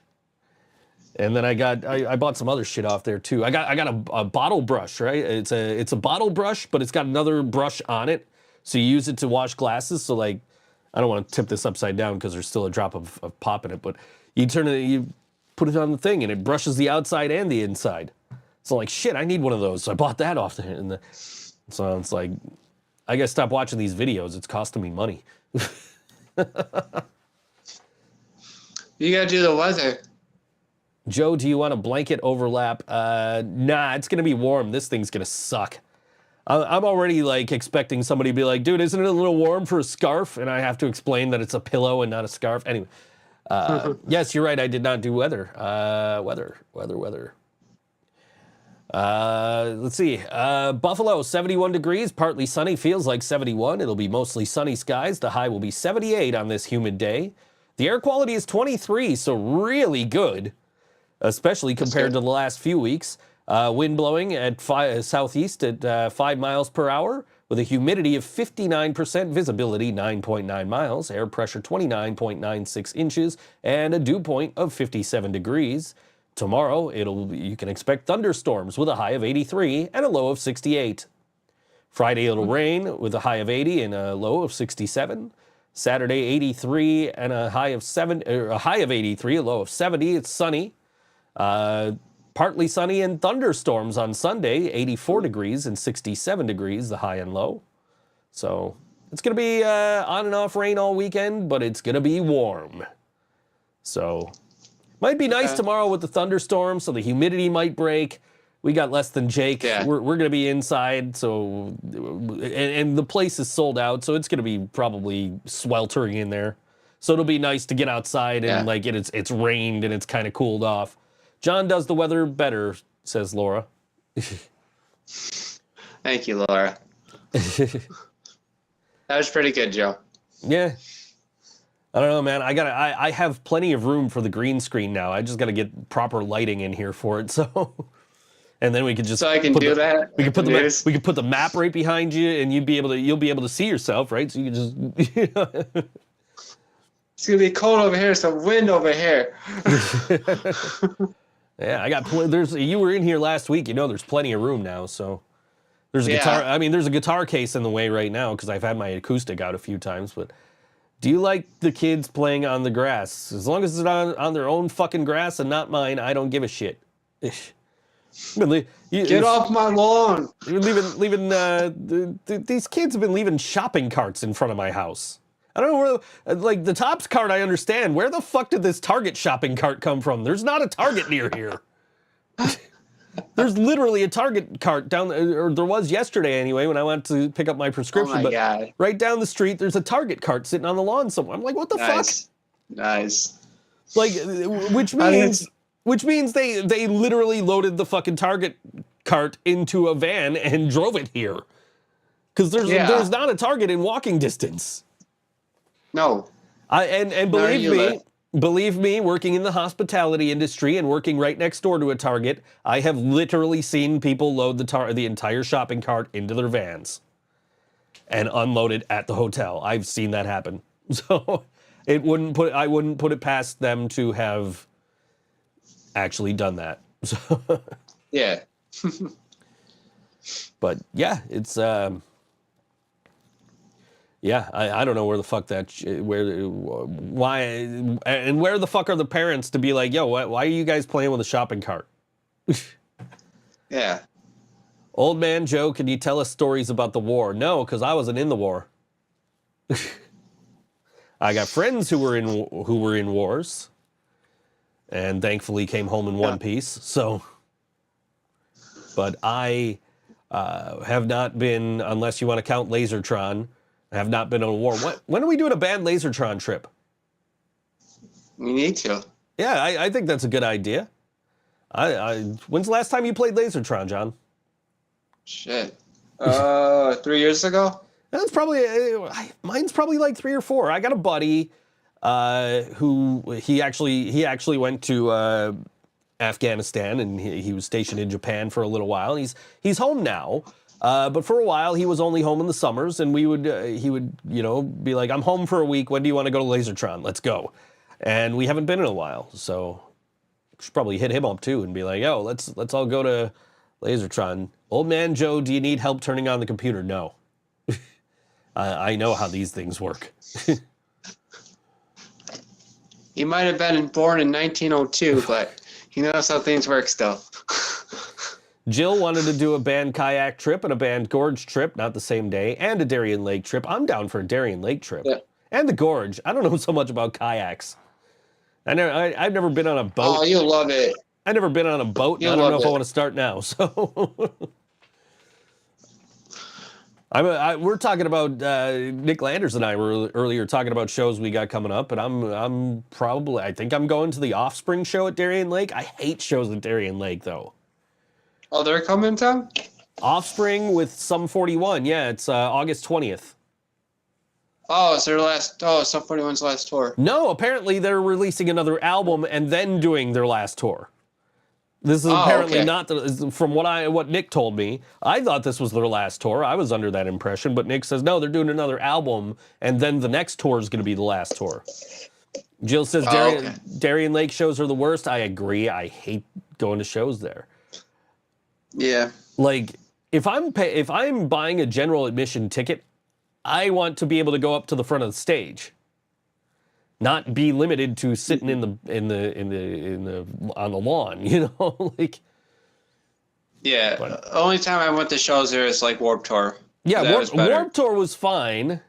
And then I bought some other shit off there too. I got a bottle brush, right? It's a bottle brush, but it's got another brush on it. So you use it to wash glasses. So like, I don't want to tip this upside down because there's still a drop of pop in it, but you put it on the thing and it brushes the outside and the inside. So like, shit, I need one of those. So I bought that off there. So it's like, I gotta stop watching these videos. It's costing me money. You gotta do the weather. Joe, do you want a blanket overlap? Nah, it's gonna be warm. This thing's gonna suck. I'm already like expecting somebody to be like, dude, isn't it a little warm for a scarf? And I have to explain that it's a pillow and not a scarf. Anyway, yes, you're right. I did not do weather. Weather. Let's see. Buffalo, 71 degrees, partly sunny, feels like 71. It'll be mostly sunny skies. The high will be 78 on this humid day. The air quality is 23, so really good, especially compared to the last few weeks. Wind blowing at southeast at 5 miles per hour with a humidity of 59%, visibility 9.9 miles, air pressure 29.96 inches, and a dew point of 57 degrees. Tomorrow, you can expect thunderstorms with a high of 83 and a low of 68. Friday, it'll rain with a high of 80 and a low of 67. Saturday, 83 and a high of 83, a low of 70. It's sunny. Partly sunny and thunderstorms on Sunday, 84 degrees and 67 degrees, the high and low. So it's going to be on and off rain all weekend, but it's going to be warm. So might be nice tomorrow with the thunderstorm, so the humidity might break. We got less than Jake. Yeah. We're going to be inside, so and the place is sold out, so it's going to be probably sweltering in there. So it'll be nice to get outside and like it's rained and it's kind of cooled off. John does the weather better, says Laura. Thank you, Laura. That was pretty good, Joe. Yeah. I don't know, man. I have plenty of room for the green screen now. I just got to get proper lighting in here for it. So, and then we could just. So I can do that. We could put the map right behind you, and you'll be able to see yourself, right? So you can just. It's gonna be cold over here, some wind over here. Yeah, I got. You were in here last week. There's plenty of room now. So there's a guitar. I mean, there's a guitar case in the way right now because I've had my acoustic out a few times. But do you like the kids playing on the grass? As long as it's on their own fucking grass and not mine, I don't give a shit. Get off my lawn. You're leaving. These kids have been leaving shopping carts in front of my house. I don't know where, like, the Tops cart I understand. Where the fuck did this Target shopping cart come from? There's not a Target near here. There's literally a Target cart down, or there was yesterday anyway when I went to pick up my prescription. Oh my God. Right down the street, there's a Target cart sitting on the lawn somewhere. I'm like, what the fuck? Nice. Like, which means they literally loaded the fucking Target cart into a van and drove it here. Because there's not a Target in walking distance. No. And believe me, working in the hospitality industry and working right next door to a Target, I have literally seen people load the entire shopping cart into their vans and unload it at the hotel. I've seen that happen. So I wouldn't put it past them to have actually done that. So Yeah. But yeah, it's yeah, I don't know where the fuck why, and where the fuck are the parents to be like, yo, why are you guys playing with a shopping cart? Yeah. Old man Joe, can you tell us stories about the war? No, because I wasn't in the war. I got friends who were in wars, and thankfully came home in one piece. So, but I have not been, unless you want to count Lasertron, have not been on a war. When are we doing a band Lasertron trip? We need to. Yeah, I think that's a good idea. When's the last time you played Lasertron, John? Shit. 3 years ago? That's probably, mine's probably like 3 or 4. I got a buddy who he actually went to Afghanistan, and he was stationed in Japan for a little while. And he's home now. But for a while, he was only home in the summers, and he would be like, I'm home for a week. When do you want to go to Lasertron? Let's go. And we haven't been in a while, so should probably hit him up too and be like, yo, let's all go to Lasertron. Old man Joe, do you need help turning on the computer? No. I know how these things work. He might have been born in 1902, but he knows how things work still. Jill wanted to do a band kayak trip and a band gorge trip, not the same day, and a Darien Lake trip. I'm down for a Darien Lake trip. Yeah. And the gorge. I don't know so much about kayaks. I've never been on a boat. Oh, you'll love it. I've never been on a boat. And I don't know if I want to start now. So we're talking about Nick Landers and I were earlier talking about shows we got coming up, and I think I'm going to the Offspring show at Darien Lake. I hate shows at Darien Lake though. Oh, they're coming to town? Offspring with Sum 41. Yeah, it's August 20th. Oh, it's their last. Oh, Sum 41's last tour. No, apparently they're releasing another album and then doing their last tour. This is apparently not from what Nick told me. I thought this was their last tour. I was under that impression, but Nick says no, they're doing another album and then the next tour is going to be the last tour. Jill says Darien Lake shows are the worst. I agree. I hate going to shows there. Yeah. Like if I'm buying a general admission ticket, I want to be able to go up to the front of the stage, not be limited to sitting on the lawn, you know, like. Yeah. The only time I went to shows there is like Warped Tour. Yeah, Warped Tour was fine.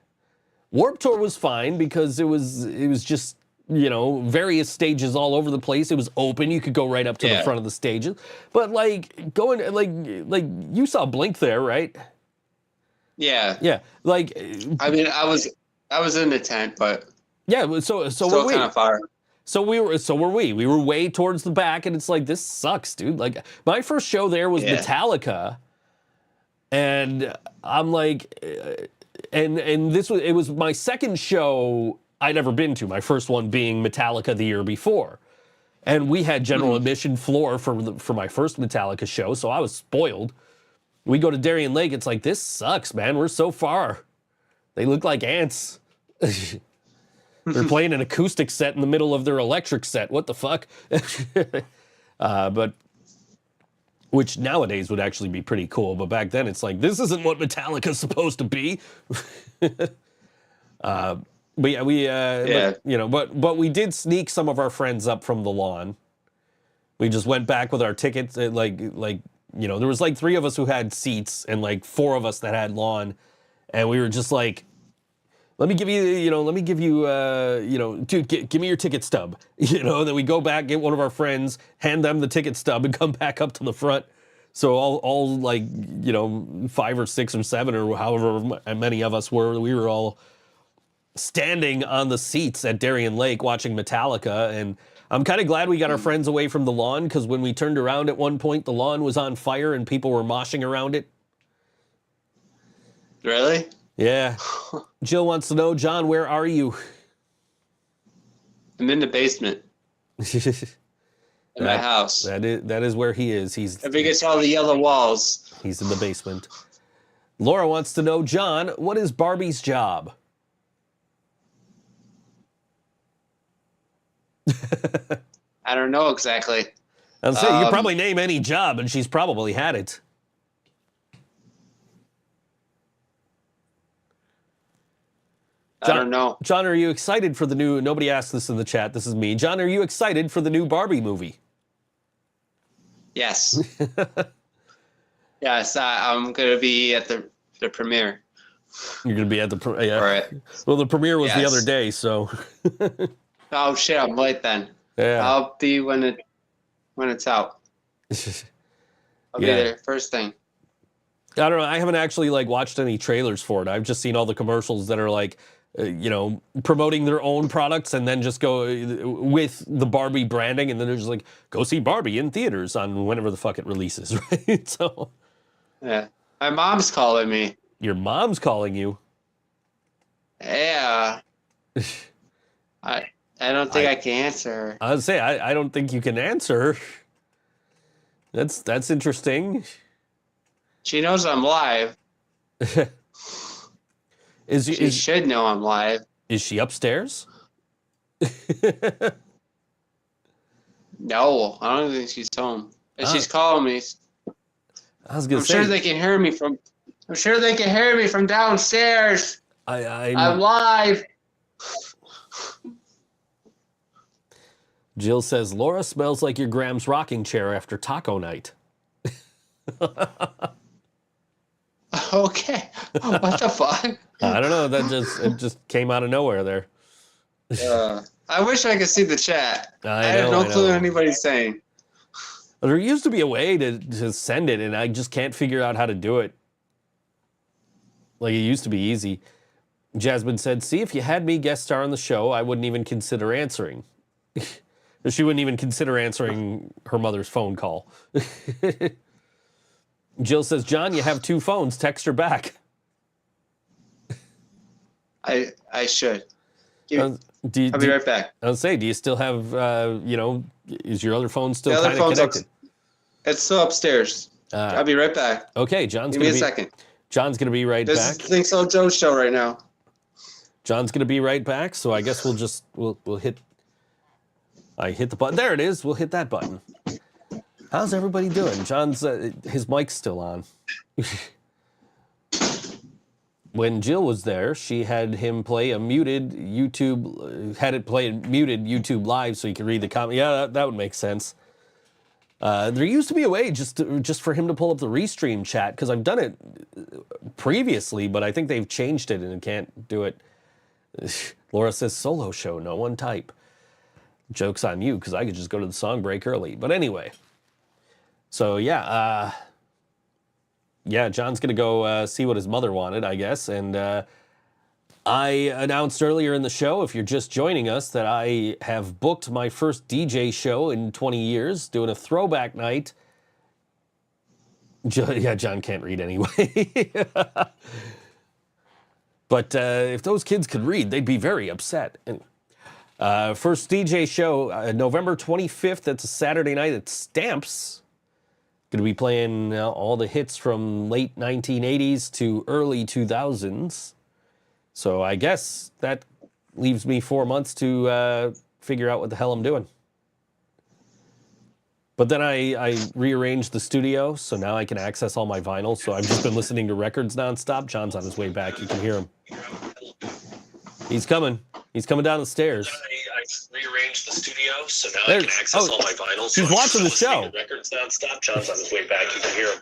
Warped Tour was fine because it was just, you know, various stages all over the place. It was open. You could go right up to the front of the stages. But like going like you saw Blink there, right? Yeah. Yeah. Like I mean, I was in the tent, but yeah, so still kind of far. So were we. We were way towards the back, and it's like, this sucks, dude. Like my first show there was Metallica, and I'm like, and it was my second show I'd ever been to. My first one being Metallica the year before, and we had general admission floor for my first Metallica show, so I was spoiled. We go to Darien Lake. It's like, this sucks, man. We're so far. They look like ants. They're playing an acoustic set in the middle of their electric set. What the fuck? But which nowadays would actually be pretty cool. But back then, it's like, this isn't what Metallica's supposed to be. But yeah, but we did sneak some of our friends up from the lawn. We just went back with our tickets, like there was like 3 of us who had seats and like 4 of us that had lawn, and we were just like, let me give you, dude, give me your ticket stub, and then we go back, get one of our friends, hand them the ticket stub, and come back up to the front. So all like, 5 or 6 or 7 or however many of us were, we were all standing on the seats at Darien Lake watching Metallica, and I'm kind of glad we got our friends away from the lawn, because when we turned around at one point, the lawn was on fire and people were moshing around it. Really? Yeah. Jill wants to know, John, where are you? I'm in the basement. In my house. That is where he is. He's. If he gets all the yellow walls. He's in the basement. Laura wants to know, John, what is Barbie's job? I don't know exactly. I'll say you could probably name any job, and she's probably had it. I don't know. John, are you excited for the new... Nobody asked this in the chat. This is me. John, are you excited for the new Barbie movie? Yes. Yes, I'm going to be at the premiere. You're going to be at the... Yeah. All right. Well, the premiere was the other day, so... Oh, shit, I'm late then. Yeah. I'll be when it's out. I'll be there first thing. I don't know. I haven't actually watched any trailers for it. I've just seen all the commercials that are promoting their own products and then just go with the Barbie branding, and then they're just like, go see Barbie in theaters on whenever the fuck it releases, right? So. Yeah. My mom's calling me. Your mom's calling you? Yeah. I don't think I can answer her. I would say I don't think you can answer. That's interesting. She knows I'm live. She should know I'm live. Is she upstairs? No, I don't think she's home. And she's calling me. I was gonna I'm say. sure they can hear me from. I'm sure they can hear me from downstairs. I'm live. Jill says Laura smells like your Graham's rocking chair after taco night. Okay. What the fuck? I don't know. It just came out of nowhere there. I wish I could see the chat. I know, have no clue what anybody's saying. There used to be a way to send it, and I just can't figure out how to do it. It used to be easy. Jasmine said, see, if you had me guest star on the show, I wouldn't even consider answering. She wouldn't even consider answering her mother's phone call. Jill says, John, you have 2 phones. Text her back. I should. I'll be right back. I was say, do you still have, is your other phone still kind of connected? It's still upstairs. I'll be right back. Okay, Give me a second. John's going to be right back. This is ThinkSoJoE show right now. John's going to be right back, so I guess we'll hit... I hit the button. There it is. We'll hit that button. How's everybody doing? John's, his mic's still on. When Jill was there, she had him play a muted YouTube, had it play a muted YouTube live so you could read the comment. Yeah, that would make sense. There used to be a way just for him to pull up the Restream chat, because I've done it previously, but I think they've changed it and it can't do it. Laura says, solo show, no one type. Joke's on you, because I could just go to the song break early. But anyway. So, yeah. John's going to go see what his mother wanted, I guess. And I announced earlier in the show, if you're just joining us, that I have booked my first DJ show in 20 years, doing a throwback night. John can't read anyway. But if those kids could read, they'd be very upset. Anyway. First DJ show, November 25th. That's a Saturday night at Stamps. Going to be playing all the hits from late 1980s to early 2000s. So I guess that leaves me 4 months to figure out what the hell I'm doing. But then I rearranged the studio, so now I can access all my vinyl. So I've just been listening to records nonstop. John's on his way back. You can hear him. He's coming. He's coming down the stairs. I rearranged the studio, so now I can access all my vinyls. He's watching the show. Records nonstop. John's on his way back. You can hear him.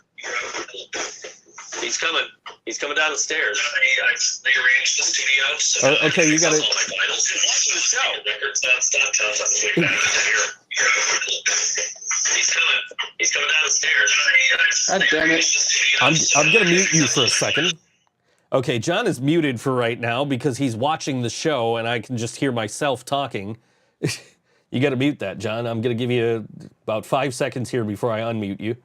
He's coming. He's coming down the stairs. I rearranged the studio, so now okay, you got it. All my vinyls. He's watching the show. Records nonstop. John's on his way back. You can hear him. He's coming. He's coming down the stairs. God damn it. I'm gonna mute you for a second. Okay, John is muted for right now because he's watching the show and I can just hear myself talking. You got to mute that, John. I'm going to give you about 5 seconds here before I unmute you.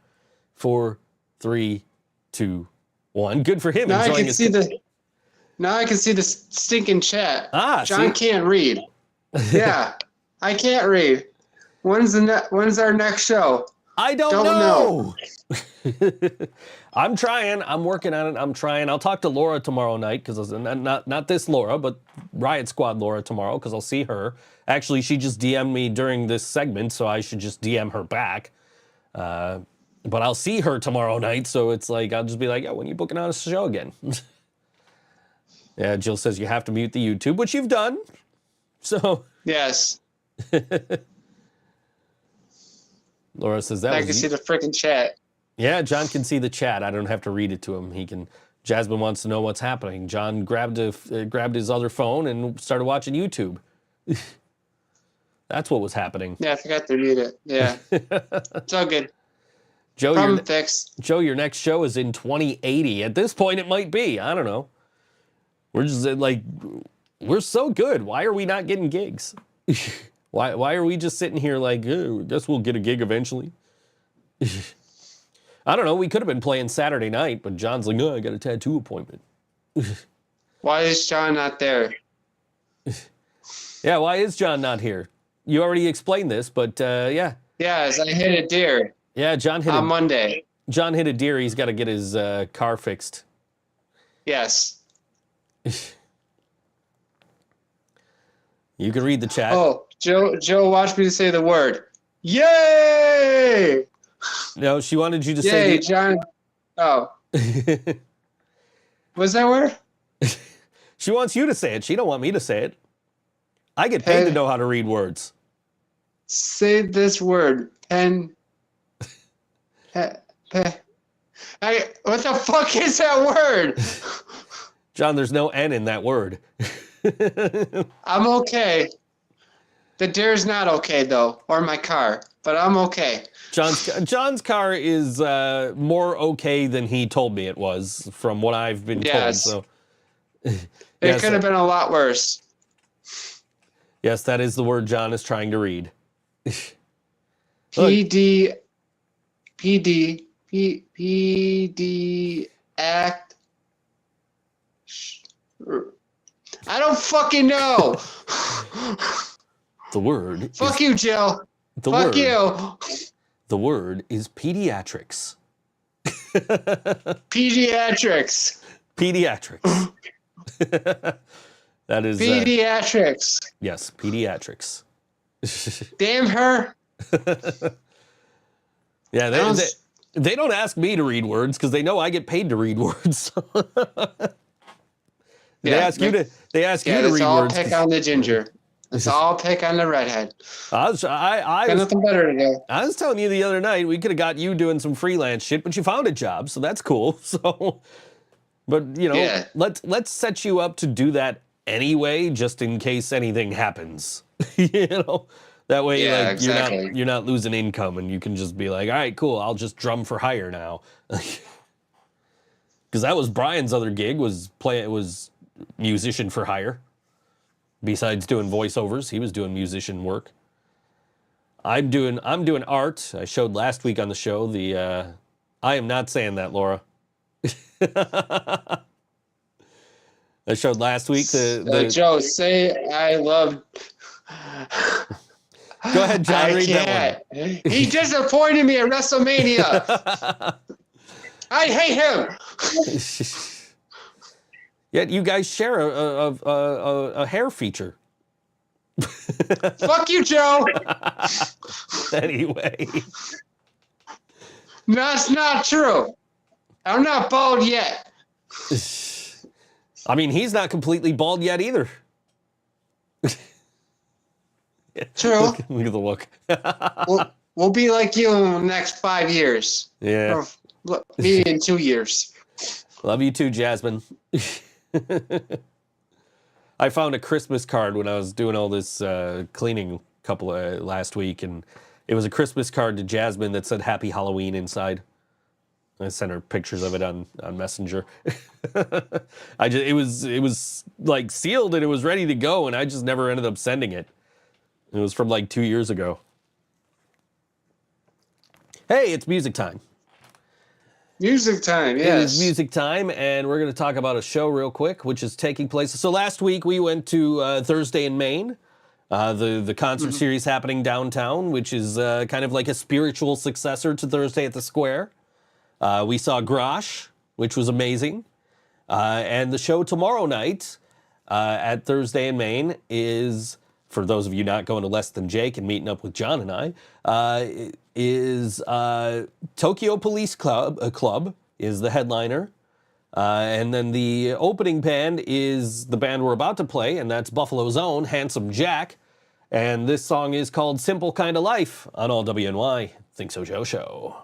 4, 3, 2, 1. Good for him. Now I can see the stinking chat. John can't read. Yeah, I can't read. When's our next show? I don't know. I'm trying. I'm working on it. I'm trying. I'll talk to Laura tomorrow night, because not this Laura, but Riot Squad Laura tomorrow, because I'll see her. Actually, she just DM'd me during this segment, so I should just DM her back. But I'll see her tomorrow night, so it's like, I'll just be like, yeah, when are you booking on a show again? Yeah, Jill says you have to mute the YouTube, which you've done. So. Yes. Laura says that I was can see the freaking chat. Yeah, John can see the chat. I don't have to read it to him. He can. Jasmine wants to know what's happening. John grabbed his other phone and started watching YouTube. That's what was happening. Yeah, I forgot to read it. Yeah. It's all good. Joe, Problem fixed. Joe, your next show is in 2080. At this point, it might be. I don't know. We're just like, we're so good. Why are we not getting gigs? Why are we just sitting here like, I guess we'll get a gig eventually? I don't know. We could have been playing Saturday night, but John's like, I got a tattoo appointment. Why is John not there? Yeah, why is John not here? You already explained this, but yeah. Yes, I hit a deer. Yeah, John hit on Monday. John hit a deer. He's got to get his car fixed. Yes. You can read the chat. Oh, Joe watched me say the word. Yay! No, she wanted you to Yay, say John. Oh. What's that word? She wants you to say it. She don't want me to say it. I get paid to know how to read words. Say this word. What the fuck is that word? John, there's no N in that word. I'm okay. The deer's not okay though, or my car, but I'm okay. John's car is more okay than he told me it was, from what I've been told. So it could have been a lot worse. Yes, that is the word John is trying to read. PD act. I don't fucking know. The word. Fuck you, Jill. Fuck you. The word is pediatrics. Pediatrics. Pediatrics. That is pediatrics. Yes, pediatrics. Damn her. Yeah, they don't ask me to read words because they know I get paid to read words. They ask you to read words. It's all pick on the ginger. It's all pick on the redhead. I got nothing better to do. I was telling you the other night we could have got you doing some freelance shit, but you found a job, so that's cool. So, but let's set you up to do that anyway, just in case anything happens. That way, exactly. you're not losing income, and you can just be like, all right, cool, I'll just drum for hire now. Because that was Brian's other gig, was musician for hire. Besides doing voiceovers, he was doing musician work. I'm doing art. I showed last week on the show I am not saying that, Laura. I showed last week Joe, say I love. Go ahead, John. Read that one. He disappointed me at WrestleMania. I hate him. Yet you guys share a hair feature. Fuck you, Joe. Anyway. That's not true. I'm not bald yet. I mean, he's not completely bald yet either. True. Look at the look. We'll be like you in the next 5 years. Yeah. Or maybe in 2 years. Love you too, Jasmine. I found a Christmas card when I was doing all this cleaning last week, and it was a Christmas card to Jasmine that said Happy Halloween inside. I sent her pictures of it on Messenger. It was like sealed and it was ready to go, and I just never ended up sending it. It was from like 2 years ago. Hey, it's music time. Music time, yes. It is music time, and we're going to talk about a show real quick, which is taking place. So last week we went to Thursday in Maine, the concert series happening downtown, which is kind of like a spiritual successor to Thursday at the Square. We saw Grosh, which was amazing. And the show tomorrow night at Thursday in Maine is for those of you not going to Less Than Jake and meeting up with John and I, is Tokyo Police Club is the headliner. And then the opening band is the band we're about to play, and that's Buffalo's own Handsome Jack. And this song is called Simple Kind of Life on all WNY. ThinkSoJoE Show.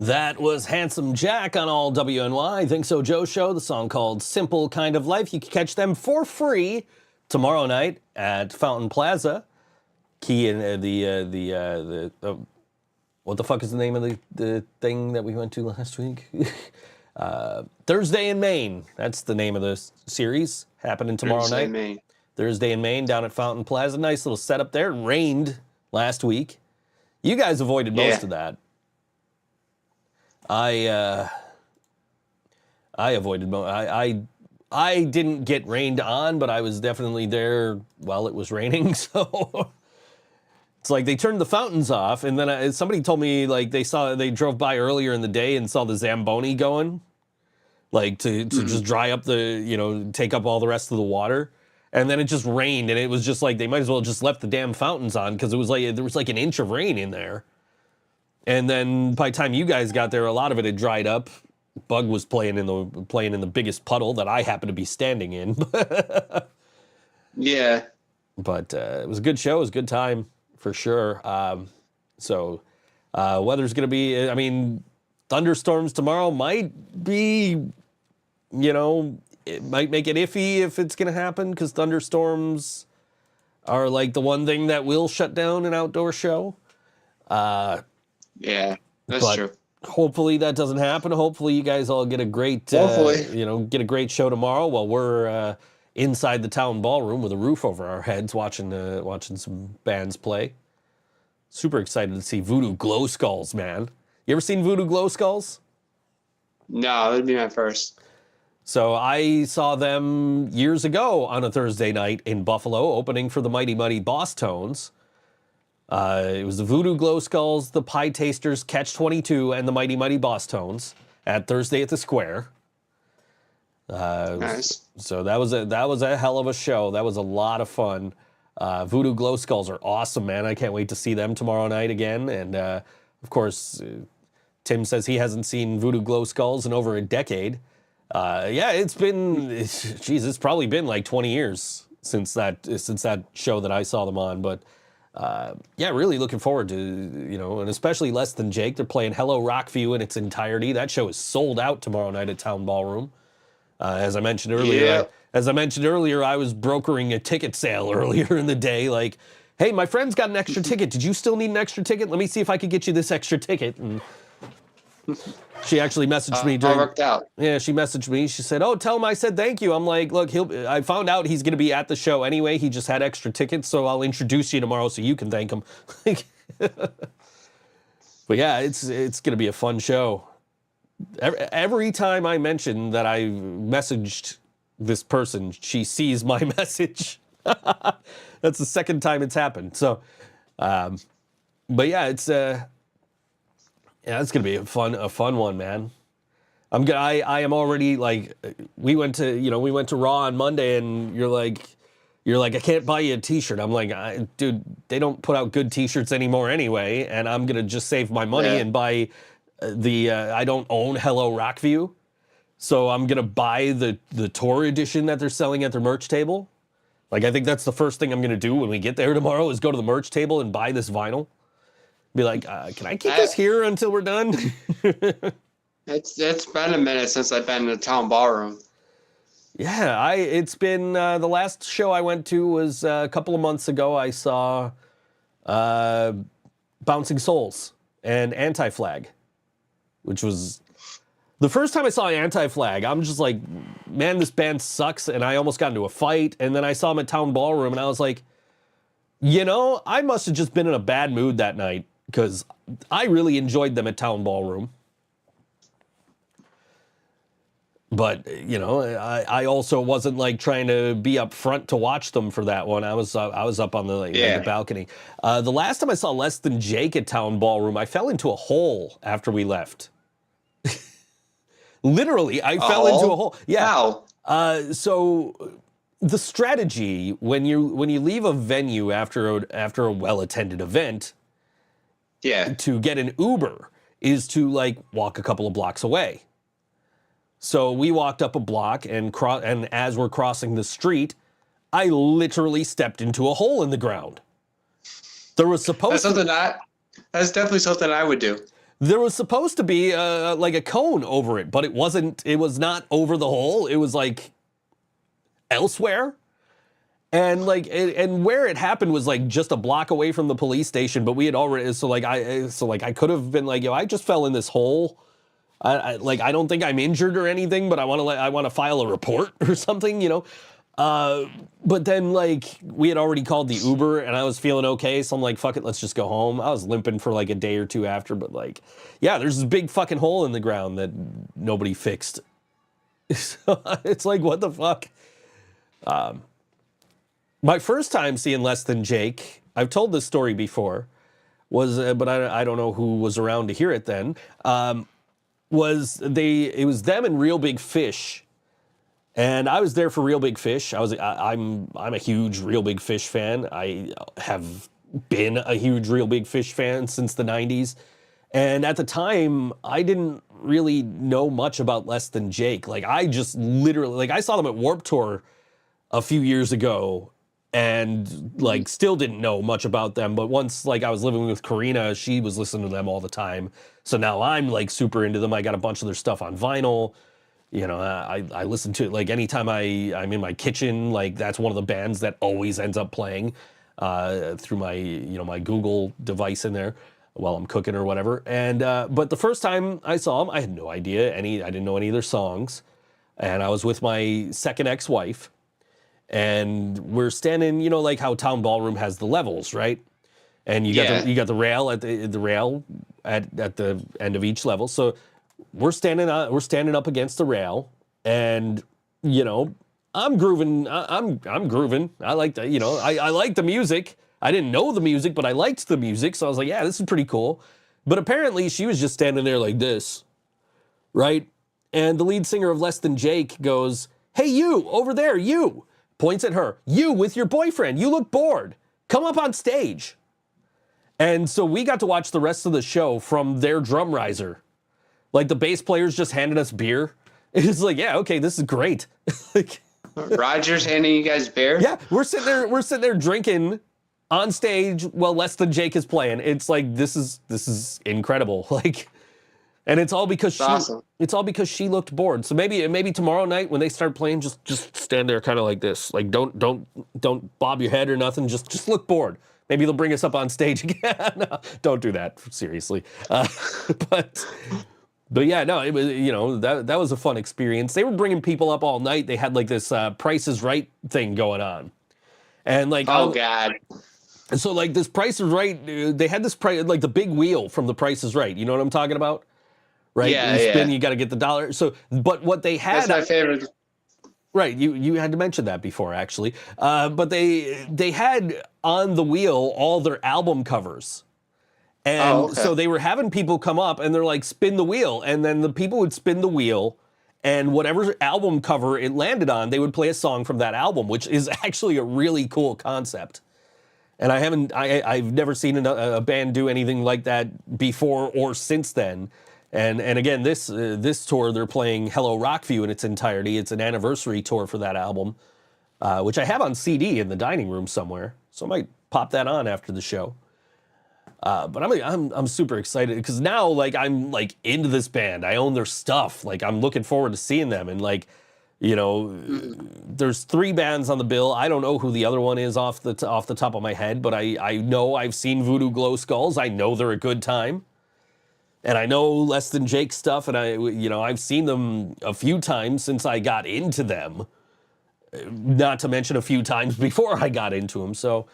That was Handsome Jack on all WNY. ThinkSoJoE Show, the song called Simple Kind of Life. You can catch them for free tomorrow night at Fountain Plaza. Key in what the fuck is the name of the thing that we went to last week? Thursday in Maine. That's the name of the series. Happening tomorrow night. Maine. Thursday in Maine down at Fountain Plaza. Nice little setup there. It rained last week. You guys avoided most of that. I avoided. I didn't get rained on, but I was definitely there while it was raining. So it's like they turned the fountains off, and then somebody told me like they drove by earlier in the day and saw the Zamboni going, like to just dry up take up all the rest of the water. And then it just rained, and it was just like they might as well just left the damn fountains on because it was like there was like an inch of rain in there. And then by the time you guys got there, a lot of it had dried up. Bug was playing in the biggest puddle that I happened to be standing in. Yeah. But it was a good show. It was a good time for sure. Weather's going to be, I mean, thunderstorms tomorrow might be, it might make it iffy if it's going to happen, because thunderstorms are like the one thing that will shut down an outdoor show. Yeah, that's true. Hopefully that doesn't happen. Hopefully you guys all get a great, get a great show tomorrow while we're inside the town ballroom with a roof over our heads watching some bands play. Super excited to see Voodoo Glow Skulls, man. You ever seen Voodoo Glow Skulls? No, it'd be my first. So I saw them years ago on a Thursday night in Buffalo, opening for the Mighty Mighty Boss Tones. It was the Voodoo Glow Skulls, the Pie Tasters, Catch 22, and the Mighty Mighty Boss Tones at Thursday at the Square. Nice. So that was a hell of a show. That was a lot of fun. Voodoo Glow Skulls are awesome, man. I can't wait to see them tomorrow night again. And of course, Tim says he hasn't seen Voodoo Glow Skulls in over a decade. It's probably been like 20 years since that show that I saw them on. But really looking forward to, and especially Less Than Jake. They're playing Hello Rockview in its entirety. That show is sold out tomorrow night at Town Ballroom. As I mentioned earlier, I was brokering a ticket sale earlier in the day. Like, hey, my friend's got an extra ticket. Did you still need an extra ticket? Let me see if I could get you this extra ticket. And she actually messaged me. All worked out. Yeah, she messaged me. She said, "Oh, tell him I said thank you." I'm like, "Look, I found out he's going to be at the show anyway. He just had extra tickets, so I'll introduce you tomorrow so you can thank him." But yeah, it's going to be a fun show. Every time I mention that I messaged this person, she sees my message. That's the second time it's happened. So, but yeah, it's gonna be a fun one, man. I am already like, we went to Raw on Monday, and you're like, I can't buy you a t-shirt. I'm like, dude, they don't put out good t-shirts anymore anyway, and I'm gonna just save my money and buy I don't own Hello Rockview, so I'm gonna buy the tour edition that they're selling at their merch table. Like, I think that's the first thing I'm gonna do when we get there tomorrow, is go to the merch table and buy this vinyl. Be like, can I keep this here until we're done? It's been a minute since I've been in the Town Ballroom. Yeah, it's been the last show I went to was a couple of months ago. I saw Bouncing Souls and Anti-Flag, which was the first time I saw Anti-Flag. I'm just like, man, this band sucks, and I almost got into a fight. And then I saw them at Town Ballroom, and I was like, I must have just been in a bad mood that night, because I really enjoyed them at Town Ballroom. But, I also wasn't like trying to be up front to watch them for that one. I was up on the balcony. The last time I saw Less Than Jake at Town Ballroom, I fell into a hole after we left. Literally, I fell into a hole. Yeah. Wow. So the strategy when you leave a venue after a well-attended event, to get an Uber is to like walk a couple of blocks away. So we walked up a block, and as we're crossing the street, I literally stepped into a hole in the ground. There was supposed That's definitely something I would do. There was supposed to be like a cone over it, but it wasn't. It was not over the hole. It was like elsewhere, and and where it happened was like just a block away from the police station. But we had already I could have been like, I just fell in this hole. I don't think I'm injured or anything, but I want to file a report or something, But then we had already called the Uber, and I was feeling okay, so I'm like, fuck it, let's just go home. I was limping for like a day or two after, but there's this big fucking hole in the ground that nobody fixed. So it's like, what the fuck? My first time seeing Less Than Jake, I've told this story before, was but I don't know who was around to hear it then. It was them and Real Big Fish, and I was there for Real Big Fish. I'm a huge Real Big Fish fan. I have been a huge Real Big Fish fan since the 90s, and at the time I didn't really know much about Less Than Jake. I just literally I saw them at Warped Tour a few years ago, and like still didn't know much about them. But once like I was living with Karina, she was listening to them all the time. So now I'm like super into them. I got a bunch of their stuff on vinyl. You know, I listen to it like anytime I'm in my kitchen. Like that's one of the bands that always ends up playing through my my Google device in there while I'm cooking or whatever. And but the first time I saw them, I had no idea I didn't know any of their songs, and I was with my second ex-wife. And we're standing, you know, like how Town Ballroom has the levels, right? And you got the rail at the rail at the end of each level. So we're standing up against the rail, and you know, I'm grooving. I'm grooving. I like the, you know, I like the music. I didn't know the music, but I liked the music, so I was like, yeah, this is pretty cool. But apparently, she was just standing there like this, right? And the lead singer of Less Than Jake goes, "Hey, you over there, you." Points at her. "You with your boyfriend. You look bored. Come up on stage." And so we got to watch the rest of the show from their drum riser. Like the bass players just handed us beer. It's like, yeah, okay, this is great. Like, Roger's handing you guys beer? yeah, we're sitting there drinking on stage while Less Than Jake is playing. It's like this is incredible. Like, and it's all because she looked bored. So maybe tomorrow night when they start playing, just stand there kind of like this. Like don't bob your head or nothing. Just look bored. Maybe they'll bring us up on stage again. No, don't do that, seriously. But yeah, no, it was, you know, that was a fun experience. They were bringing people up all night. They had like this Price is Right thing going on, and like God. So like this Price is Right, they had this price like the big wheel from the Price is Right. You know what I'm talking about? Right? Yeah, you spin, you got to get the dollar. So, but what they had... That's my favorite. Right, you had to mention that before, actually. But they had on the wheel all their album covers. And so they were having people come up and they're like, spin the wheel. And then the people would spin the wheel, and whatever album cover it landed on, they would play a song from that album, which is actually a really cool concept. And I've never seen a band do anything like that before or since then. And again, this tour, they're playing Hello Rockview in its entirety. It's an anniversary tour for that album, which I have on CD in the dining room somewhere. So I might pop that on after the show. But I'm super excited because now like I'm like into this band. I own their stuff. Like I'm looking forward to seeing them. And like, you know, there's 3 bands on the bill. I don't know who the other one is off the top of my head, but I know I've seen Voodoo Glow Skulls. I know they're a good time. And I know Less Than Jake stuff, and I've seen them a few times since I got into them. Not to mention a few times before I got into them. So,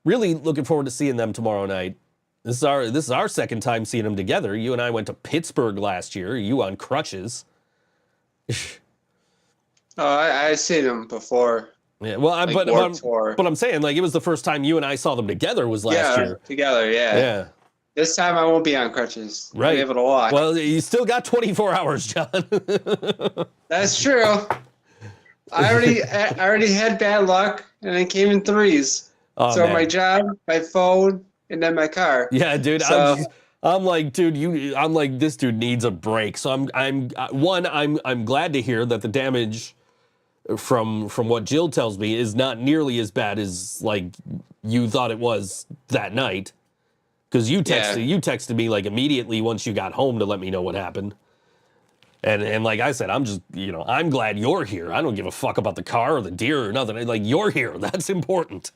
really looking forward to seeing them tomorrow night. This is our second time seeing them together. You and I went to Pittsburgh last year. You on crutches. I seen them before. Yeah, well, but I'm saying like it was the first time you and I saw them together was last year. Together, yeah. Yeah. This time I won't be on crutches. Right. I'll be able to walk. Well, you still got 24 hours, John. That's true. I already had bad luck, and it came in 3s. Oh, so man. my job, my phone, and then my car. Yeah, dude. So, I'm like, dude, I'm like, this dude needs a break. So I'm glad to hear that the damage from what Jill tells me is not nearly as bad as like you thought it was that night. Because you texted me like immediately once you got home to let me know what happened. And like I said, I'm just, you know, I'm glad you're here. I don't give a fuck about the car or the deer or nothing. Like, you're here. That's important.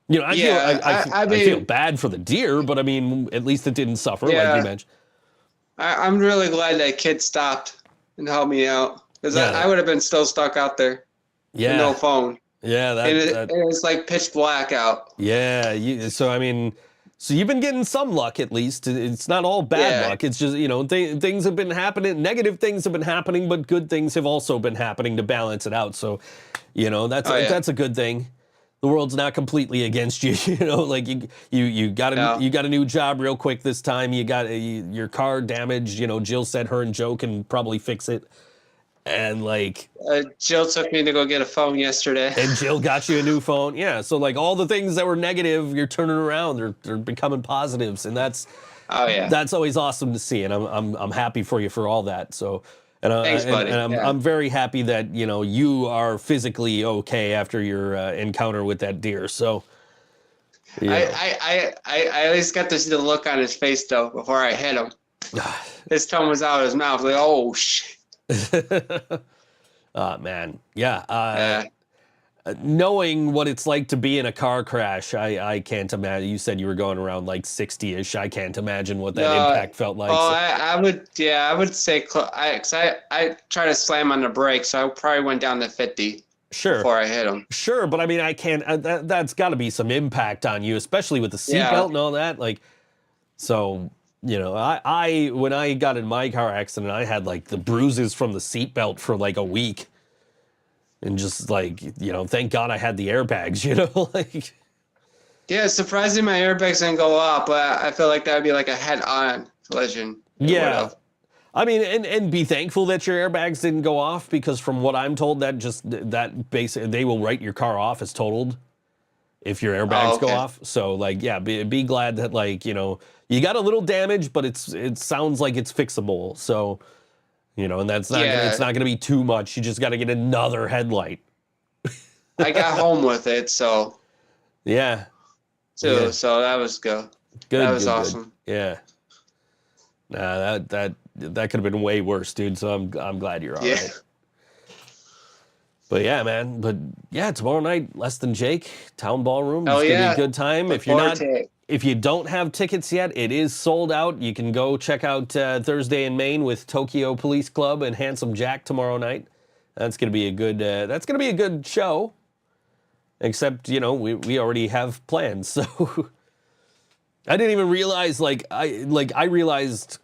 You know, I feel bad for the deer, but I mean, at least it didn't suffer, like you mentioned. I'm really glad that kid stopped and helped me out. Because I would have been still stuck out there. Yeah. With no phone. Yeah. It was like pitch black out. Yeah. So you've been getting some luck, at least. It's not all bad luck. It's just, you know, things have been happening. Negative things have been happening, but good things have also been happening to balance it out. So, you know, that's a good thing. The world's not completely against you. You know, like you got a new job real quick this time. You got your car damaged. You know, Jill said her and Joe can probably fix it. And like Jill took me to go get a phone yesterday. And Jill got you a new phone. Yeah. So like all the things that were negative, you're turning around. They're becoming positives, and that's always awesome to see. And I'm happy for you for all that. So And, Thanks, buddy. I'm very happy that, you know, you are physically okay after your encounter with that deer. So, I at least got to see the look on his face, though, before I hit him. His tongue was out of his mouth. Like, oh, shit. Man. Yeah. Knowing what it's like to be in a car crash, I can't imagine. You said you were going around like 60-ish. I can't imagine what that impact felt like. Oh, So. I would say, I try to slam on the brakes, so I probably went down to 50 before I hit him. Sure, but I mean, I can't, that's got to be some impact on you, especially with the seatbelt and all that. Like, so, you know, I when I got in my car accident, I had like the bruises from the seatbelt for like a week. And just like, you know, thank God I had the airbags, you know, like. Yeah, surprising my airbags didn't go off, but I feel like that would be like a head-on collision. Yeah. I mean, and be thankful that your airbags didn't go off, because from what I'm told, that basically, they will write your car off as totaled if your airbags go off. So like, yeah, be glad that, like, you know, you got a little damage, but it sounds like it's fixable. So, you know, and that's not it's not going to be too much. You just got to get another headlight. I got home with it, so. Yeah. So that was good. That was awesome. Good. Yeah. Nah, that could have been way worse, dude. So I'm glad you're all right. But yeah, man. But yeah, tomorrow night, Less Than Jake, Town Ballroom. It's gonna be a good time. If you don't have tickets yet, it is sold out. You can go check out Thursday in Maine with Tokyo Police Club and Handsome Jack tomorrow night. That's gonna be a good show. Except, you know, we already have plans. So I didn't even realize, I realized,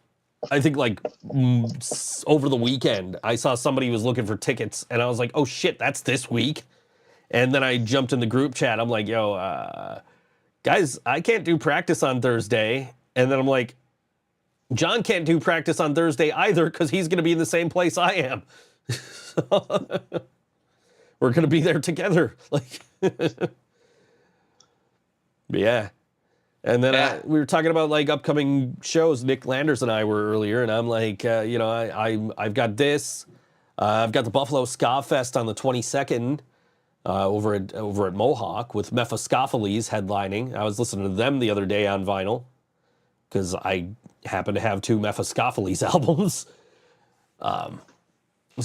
I think over the weekend, I saw somebody was looking for tickets, and I was like, oh shit, that's this week. And then I jumped in the group chat. I'm like, yo, guys, I can't do practice on Thursday. And then I'm like, John can't do practice on Thursday either, because he's going to be in the same place I am. We're going to be there together. Like, but yeah. And then we were talking about like upcoming shows. Nick Landers and I were earlier, and I'm like, you know, I've got this. I've got the Buffalo Ska Fest on the 22nd over at Mohawk with Mephistopheles headlining. I was listening to them the other day on vinyl because I happen to have 2 Mephistopheles albums. So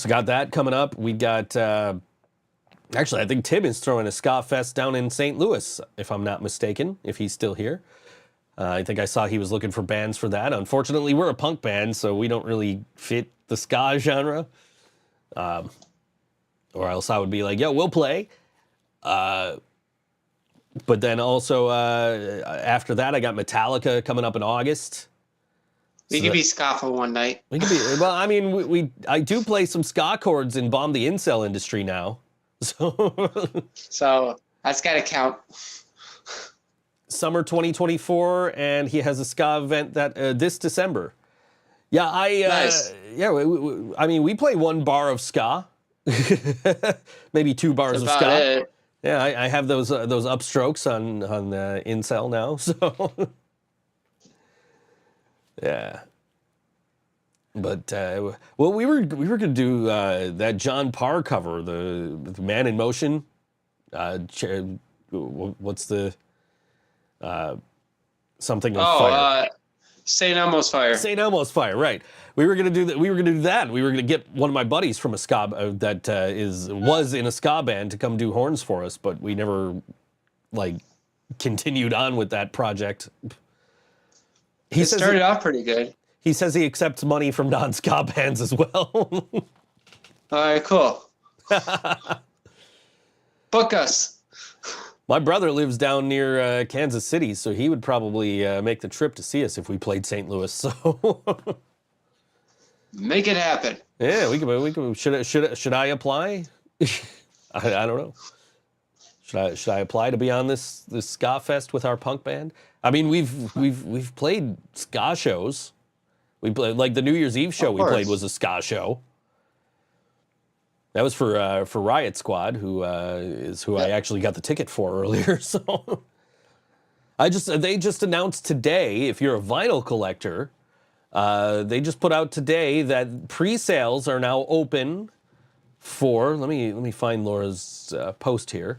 got that coming up. We got. Actually, I think Tim is throwing a ska fest down in St. Louis, if I'm not mistaken, if he's still here. I think I saw he was looking for bands for that. Unfortunately, we're a punk band, so we don't really fit the ska genre. Or else I would be like, yo, we'll play. But then also, after that, I got Metallica coming up in August. We could be ska for one night. We could be, well, I mean, I do play some ska chords and bomb the incel industry now. So that's got to count. Summer 2024, and he has a ska event that this December. Yeah, Nice. I mean, we play 1 bar of ska, maybe 2 bars of ska. It. Yeah, I have those upstrokes on incel now. So yeah. But well, we were gonna do that John Parr cover, the Man in Motion. What's the something of fire? St. Elmo's Fire. St. Elmo's Fire, right? We were gonna do that. We were gonna do that. We were gonna get one of my buddies from a ska was in a ska band to come do horns for us, but we never continued on with that project. It started off pretty good. He says he accepts money from non-ska bands as well. All right, cool. Book us. My brother lives down near Kansas City, so he would probably make the trip to see us if we played St. Louis. So make it happen. Yeah, we could. Should I apply? I don't know. Should I apply to be on this ska fest with our punk band? I mean, we've played ska shows. We played, like the New Year's Eve show we played was a ska show. That was for Riot Squad, who I actually got the ticket for earlier. So they just announced today, if you're a vinyl collector, They just put out today that pre-sales are now open for. Let me find Laura's post here.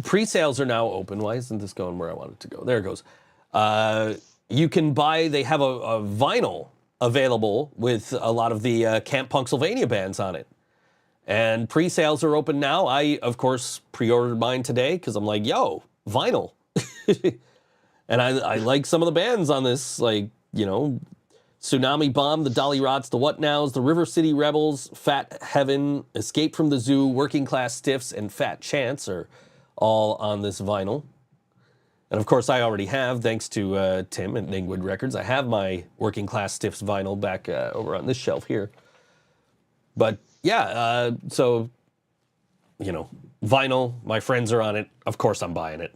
Pre-sales are now open. Why isn't this going where I want it to go? There it goes. You can buy. They have a vinyl available with a lot of the Camp Punksylvania bands on it. And pre-sales are open now. I, of course, pre-ordered mine today because I'm like, yo, vinyl. And I like some of the bands on this, like, Tsunami Bomb, the Dolly Rots, the What Nows, the River City Rebels, Fat Heaven, Escape from the Zoo, Working Class Stiffs, and Fat Chance are all on this vinyl. And of course, I already have, thanks to Tim at Ningwood Records, I have my Working Class Stiffs vinyl back over on this shelf here. But yeah, so, vinyl, my friends are on it. Of course, I'm buying it.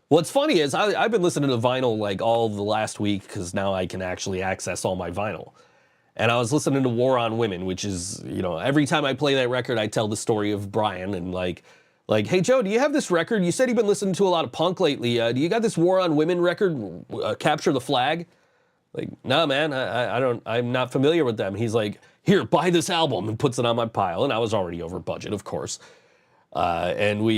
What's funny is I've been listening to vinyl like all the last week because now I can actually access all my vinyl. And I was listening to War on Women, which is, every time I play that record, I tell the story of Brian and like, hey, Joe, do you have this record? You said you've been listening to a lot of punk lately. Do you got this War on Women record, Capture the Flag? Like, nah, man, I'm not familiar with them. He's like, here, buy this album, and puts it on my pile. And I was already over budget, of course. And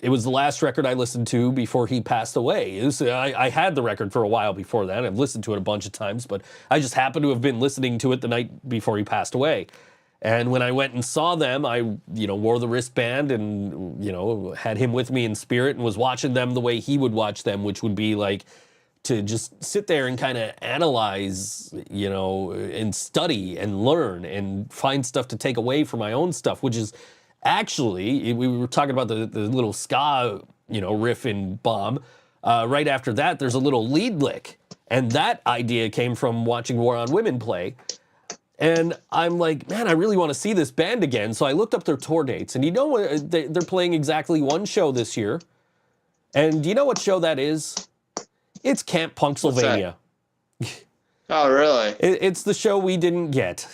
it was the last record I listened to before he passed away. I had the record for a while before that. I've listened to it a bunch of times, but I just happened to have been listening to it the night before he passed away. And when I went and saw them, I, wore the wristband and, had him with me in spirit and was watching them the way he would watch them, which would be like to just sit there and kind of analyze, and study and learn and find stuff to take away from my own stuff, which is actually, we were talking about the little ska, riff in Bomb. Right after that, there's a little lead lick. And that idea came from watching War on Women play. And I'm like, man, I really want to see this band again. So I looked up their tour dates. And they're playing exactly one show this year. And do you know what show that is? It's Camp Punksylvania. Oh, really? It's the show we didn't get.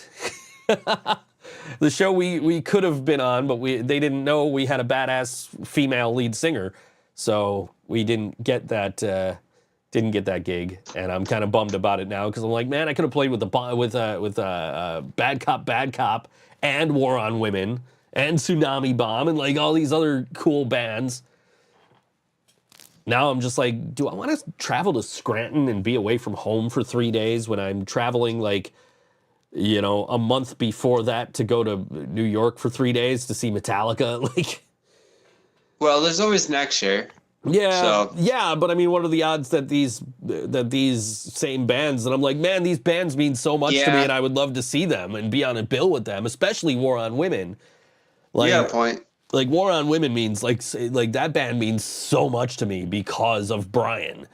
The show we could have been on, but they didn't know we had a badass female lead singer, so we didn't get that gig, and I'm kind of bummed about it now because I'm like, man, I could have played with Bad Cop, and War on Women, and Tsunami Bomb, and like all these other cool bands. Now I'm just like, do I want to travel to Scranton and be away from home for 3 days when I'm traveling like, a month before that to go to New York for 3 days to see Metallica? Like, well, there's always next year. Yeah, so. Yeah, but I mean, what are the odds that these same bands, and I'm like, man, these bands mean so much to me, and I would love to see them and be on a bill with them, especially War on Women. Like, yeah, point. Like War on Women means like that band means so much to me because of Brian.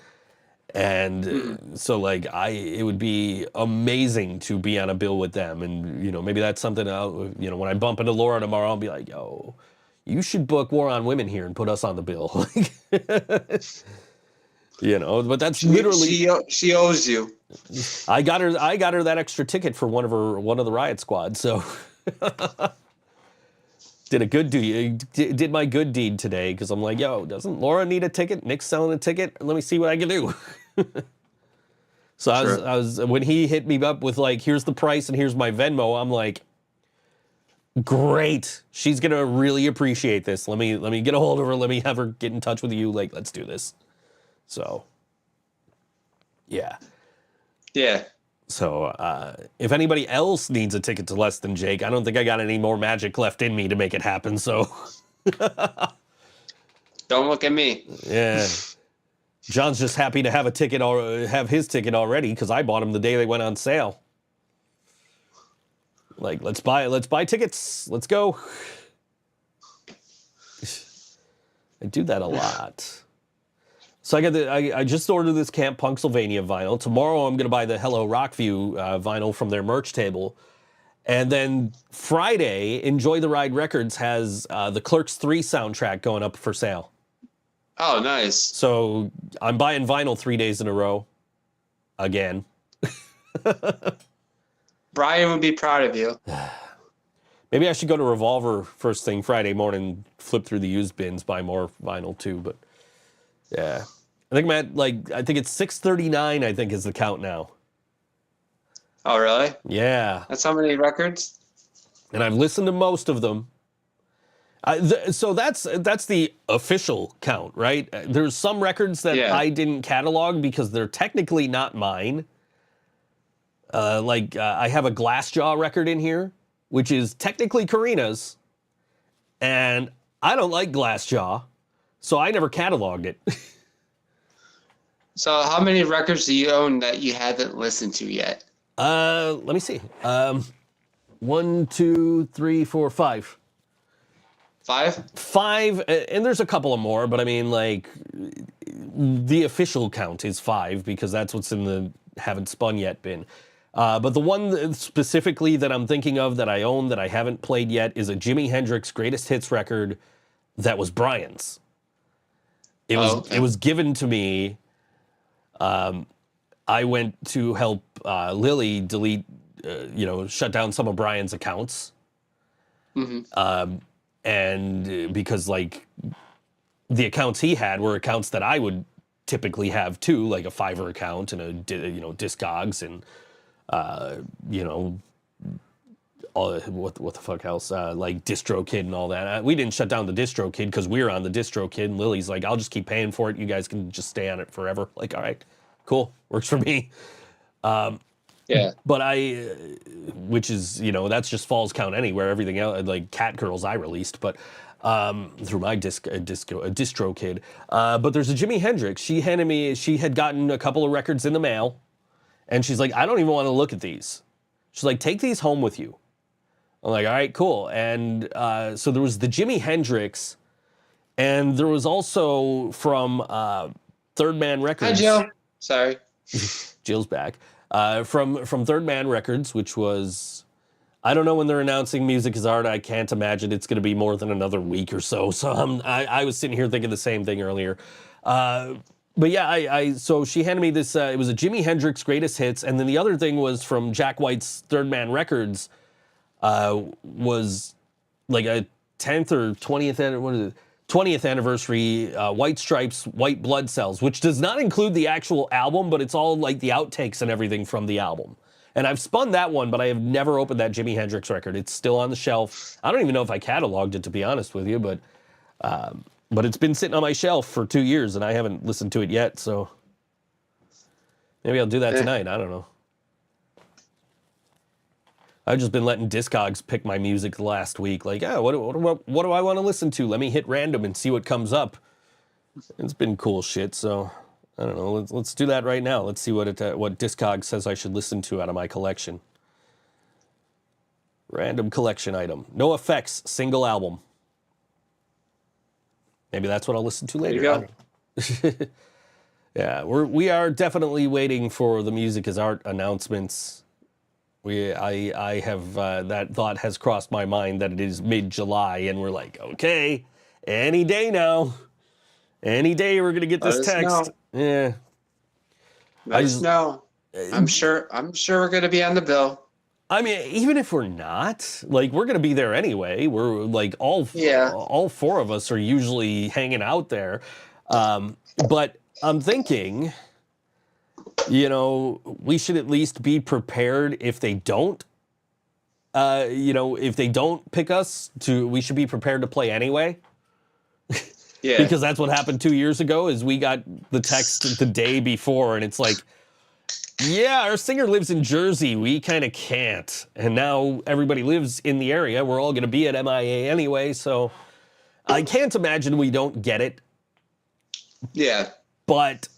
And so like it would be amazing to be on a bill with them. And, maybe that's something when I bump into Laura tomorrow, I'll be like, yo, you should book War on Women here and put us on the bill. But that's literally, she owes you. I got her that extra ticket for one of the Riot Squad. So did a good deed. Did my good deed today because I'm like, yo, doesn't Laura need a ticket? Nick's selling a ticket. Let me see what I can do. So I was when he hit me up with like, here's the price and here's my Venmo. I'm like, great. She's gonna really appreciate this. Let me get a hold of her. Let me have her get in touch with you. Like, let's do this. So, yeah. Yeah. So, if anybody else needs a ticket to Less Than Jake, I don't think I got any more magic left in me to make it happen, so. Don't look at me. Yeah. John's just happy to have have his ticket already, because I bought him the day they went on sale. Like, let's buy tickets. Let's go. I do that a lot. So I just ordered this Camp Punksylvania vinyl. Tomorrow I'm going to buy the Hello Rockview vinyl from their merch table. And then Friday, Enjoy the Ride Records has the Clerks 3 soundtrack going up for sale. Oh, nice. So I'm buying vinyl 3 days in a row. Again. Brian would be proud of you. Maybe I should go to Revolver first thing Friday morning, flip through the used bins, buy more vinyl too. But yeah. I think I'm at I think it's 639. I think is the count now. Oh, really? Yeah, That's how many records? and I've listened to most of them. So that's the official count, right? There's some records that I didn't catalog because they're technically not mine. I have a Glassjaw record in here, which is technically Karina's, and I don't like Glassjaw, so I never cataloged it. So how many records do you own that you haven't listened to yet? Let me see. 1, 2, 3, 4, 5. 5? 5, and there's a couple of more, but I mean, like, the official count is 5 because that's what's in the haven't spun yet bin. But the one specifically that I'm thinking of that I own that I haven't played yet is a Jimi Hendrix Greatest Hits record that was Brian's. It was given to me. I went to help Lily delete, shut down some of Brian's accounts. Mm-hmm. And because like the accounts he had were accounts that I would typically have too, like a Fiverr account and a Discogs and what the fuck else, like DistroKid and all that. We didn't shut down the DistroKid because we were on the DistroKid, and Lily's like, I'll just keep paying for it. You guys can just stay on it forever. Like, all right, cool, works for me. Yeah. But which is, that's just Falls Count Anywhere. Everything else, like Cat Girls, I released, but through my DistroKid. But there's a Jimi Hendrix. She had gotten a couple of records in the mail, and she's like, I don't even want to look at these. She's like, take these home with you. I'm like, all right, cool. And so there was the Jimi Hendrix, and there was also from Third Man Records. Hi, Jill. Sorry. Jill's back. From Third Man Records, which was, I don't know when they're announcing Music is Art. I can't imagine it's going to be more than another week or so. So I was sitting here thinking the same thing earlier. But yeah, so she handed me this, it was a Jimi Hendrix Greatest Hits, and then the other thing was from Jack White's Third Man Records, was like a 10th or 20th anniversary White Stripes, White Blood Cells, which does not include the actual album, but it's all like the outtakes and everything from the album. And I've spun that one, but I have never opened that Jimi Hendrix record. It's still on the shelf. I don't even know if I cataloged it, to be honest with you, but it's been sitting on my shelf for 2 years, and I haven't listened to it yet, so maybe I'll do that tonight. I don't know. I've just been letting Discogs pick my music the last week. Like, what do I want to listen to? Let me hit random and see what comes up. It's been cool shit, so I don't know. Let's do that right now. Let's see what Discogs says I should listen to out of my collection. Random collection item. No Effects, single album. Maybe that's what I'll listen to later. There you go. Yeah, we are definitely waiting for the Music is Art announcements. I have that thought has crossed my mind that it is mid-July, and we're like, okay, any day now, any day we're gonna get this text. Yeah, Let us know. I'm sure we're gonna be on the bill. I mean, even if we're not, like, we're gonna be there anyway. We're like all four of us are usually hanging out there, but I'm thinking, we should at least be prepared if they don't. If they don't pick us, we should be prepared to play anyway. Yeah. Because that's what happened 2 years ago. Is we got the text the day before, and it's like, yeah, our singer lives in Jersey. We kind of can't. And now everybody lives in the area. We're all going to be at MIA anyway, so I can't imagine we don't get it. Yeah. But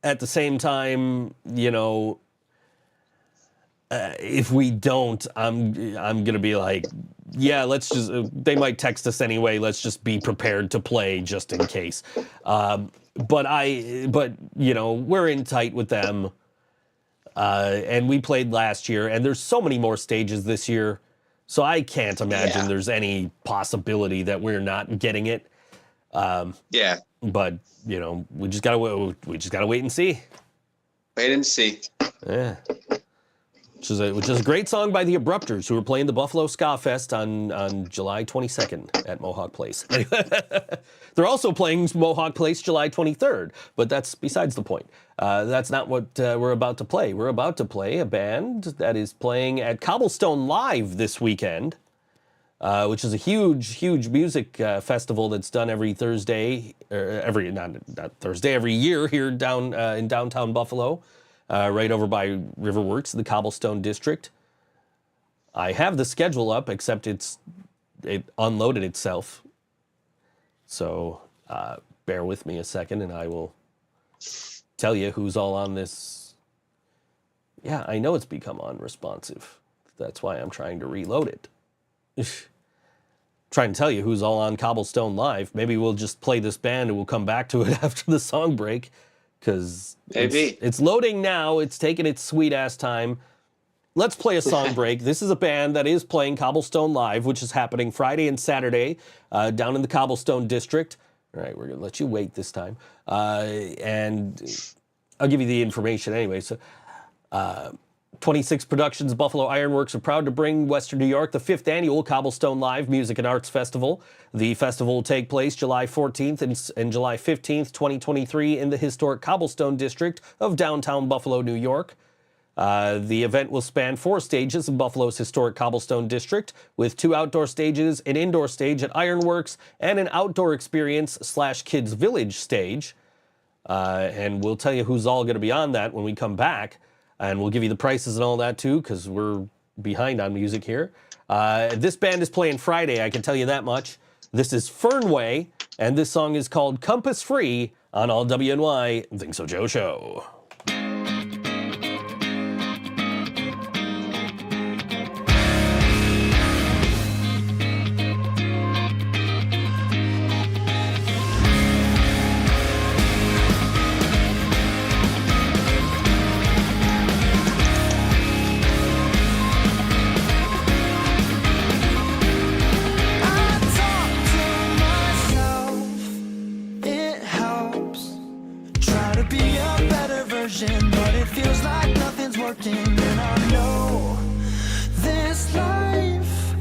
at the same time, if we don't, I'm gonna be like, yeah, let's just. They might text us anyway. Let's just be prepared to play just in case. But we're in tight with them, and we played last year, and there's so many more stages this year, so I can't imagine there's any possibility that we're not getting it. Yeah. But we just gotta wait and see. Wait and see. Yeah. which is a great song by the Abrupters, who are playing the Buffalo Ska Fest on July 22nd at Mohawk Place. They're also playing Mohawk Place July 23rd, but that's besides the point. That's not what we're about to play. We're about to play a band that is playing at Cobblestone Live this weekend, which is a huge music festival that's done every Thursday, or not Thursday, every year here in downtown Buffalo. Right over by Riverworks, the Cobblestone District. I have the schedule up, except it unloaded itself. So bear with me a second, and I will tell you who's all on this. Yeah, I know it's become unresponsive. That's why I'm trying to reload it. Trying to tell you who's all on Cobblestone Live. Maybe we'll just play this band and we'll come back to it after the song break. Because it's loading now. It's taking its sweet-ass time. Let's play a song break. This is a band that is playing Cobblestone Live, which is happening Friday and Saturday down in the Cobblestone District. All right, we're going to let you wait this time. And I'll give you the information anyway. So, 26 Productions Buffalo Ironworks are proud to bring Western New York the 5th annual Cobblestone Live Music and Arts Festival. The festival will take place July 14th and July 15th, 2023 in the historic Cobblestone District of downtown Buffalo, New York. The event will span 4 stages in Buffalo's historic Cobblestone District, with 2 outdoor stages, an indoor stage at Ironworks, and an outdoor experience / Kids Village stage. And we'll tell you who's all going to be on that when we come back. And we'll give you the prices and all that too, because we're behind on music here. This band is playing Friday, I can tell you that much. This is Fernway, and this song is called Compass Free on All WNY ThinkSoJoE Show. But it feels like nothing's working, and I know this life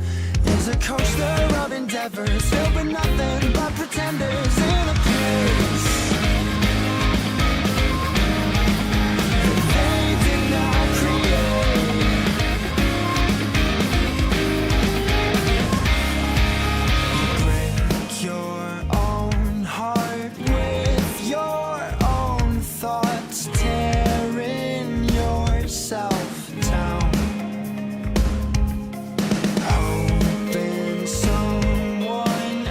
is a coaster of endeavors filled with nothing but pretenders in a place they did not create. Break your own heart with your own thoughts, tearing yourself down, hoping someone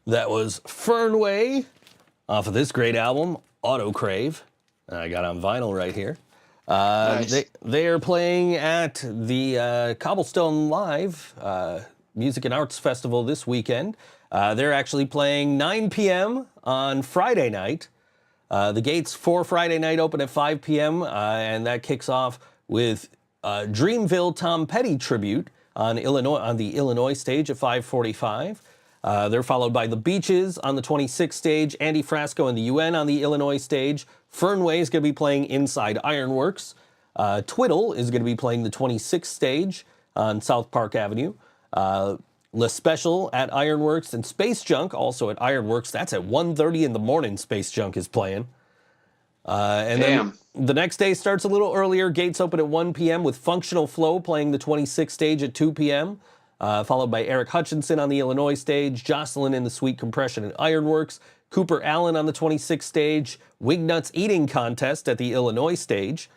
That was Fernway off of this great album, Auto Crave. I got on vinyl right here. Nice. They are playing at the Cobblestone Live Music and Arts Festival this weekend. They're actually playing 9 p.m. on Friday night. The gates for Friday night open at 5 p.m. And that kicks off with Dreamville Tom Petty tribute on the Illinois stage at 5:45. They're followed by The Beaches on the 26th stage, Andy Frasco and the UN on the Illinois stage. Fernway is going to be playing inside Ironworks. Twiddle is going to be playing the 26th stage on South Park Avenue. Le Special at Ironworks, and Space Junk also at Ironworks. That's at 1:30 in the morning. Space Junk is playing. And then the next day starts a little earlier. Gates open at 1 p.m. with Functional Flow playing the 26th stage at 2 p.m. Followed by Eric Hutchinson on the Illinois stage, Jocelyn in the Sweet Compression at Ironworks, Cooper Allen on the 26th stage, Wingnuts Eating Contest at the Illinois stage,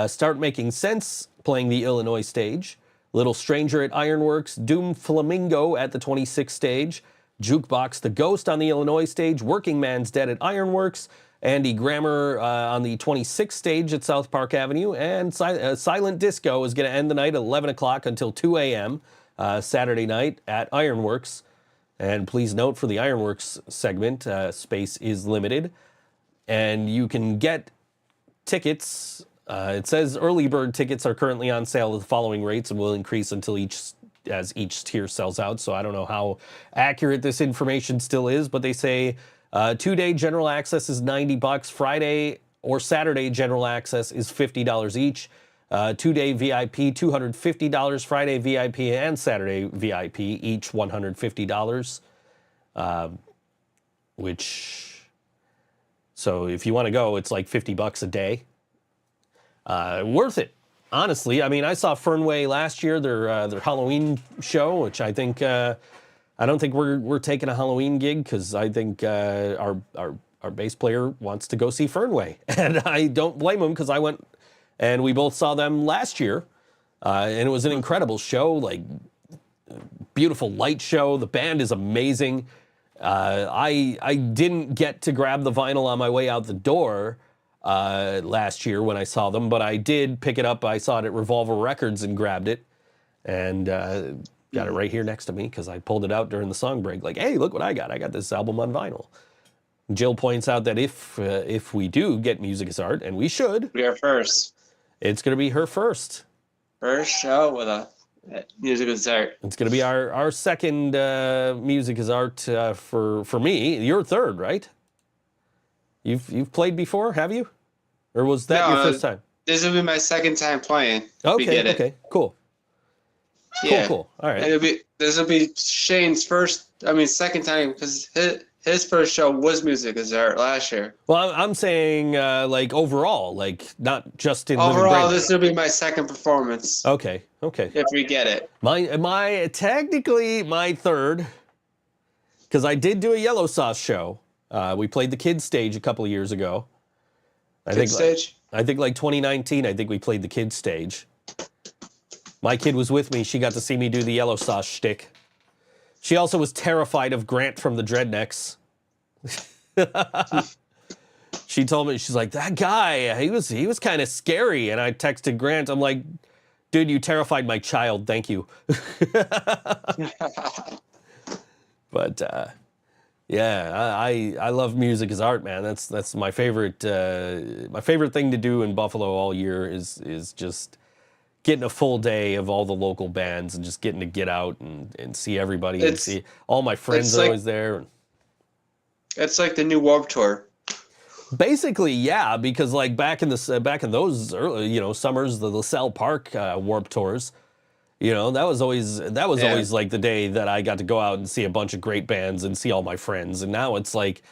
Start Making Sense playing the Illinois stage, Little Stranger at Ironworks, Doom Flamingo at the 26th stage, Jukebox The Ghost on the Illinois stage, Working Man's Dead at Ironworks, Andy Grammer on the 26th stage at South Park Avenue, and Silent Disco is going to end the night at 11 o'clock until 2 a.m. Saturday night at Ironworks. And please note for the Ironworks segment, space is limited, and you can get tickets. It says early bird tickets are currently on sale at the following rates and will increase until each tier sells out. So I don't know how accurate this information still is, but they say 2-day general access is $90. Friday or Saturday general access is $50 each. 2-day VIP, $250. Friday VIP and Saturday VIP, each $150. So if you want to go, it's like $50 a day. Worth it, honestly. I mean, I saw Fernway last year, their Halloween show, which I think I don't think we're taking a Halloween gig because I think our bass player wants to go see Fernway, and I don't blame him because I went. And we both saw them last year, and it was an incredible show, like beautiful light show. The band is amazing. I didn't get to grab the vinyl on my way out the door last year when I saw them, but I did pick it up. I saw it at Revolver Records and grabbed it, and got it right here next to me because I pulled it out during the song break. Like, hey, look what I got! I got this album on vinyl. Jill points out that if we do get Music is Art, and we should, we are first. It's going to be her first show with a Music is Art. It's going to be our second Music is Art for me. You're third, right? You've played before, have you? Or was that your first time? This will be my second time playing. Okay, cool. Yeah. Cool. All right. And this will be Shane's second time because his first show was Music is Art last year. Well, I'm saying like overall, like not just in overall. This will be my second performance. Okay. If we get it, technically my third, because I did do a Yellow Sauce show. We played the kids stage a couple of years ago. I think 2019. I think we played the kids stage. My kid was with me. She got to see me do the Yellow Sauce shtick. She also was terrified of Grant from the Dreadnecks. She told me, she's like, that guy, he was kind of scary. And I texted Grant, I'm like, dude, you terrified my child. Thank you. But yeah, I love Music is Art, man. That's my favorite thing to do in Buffalo all year is just getting a full day of all the local bands and just getting to get out and see everybody and see all my friends are always there. It's like the new Warped Tour. Basically, yeah, because like back in those early, summers, the LaSalle Park Warped Tours, that was always like the day that I got to go out and see a bunch of great bands and see all my friends. And now it's like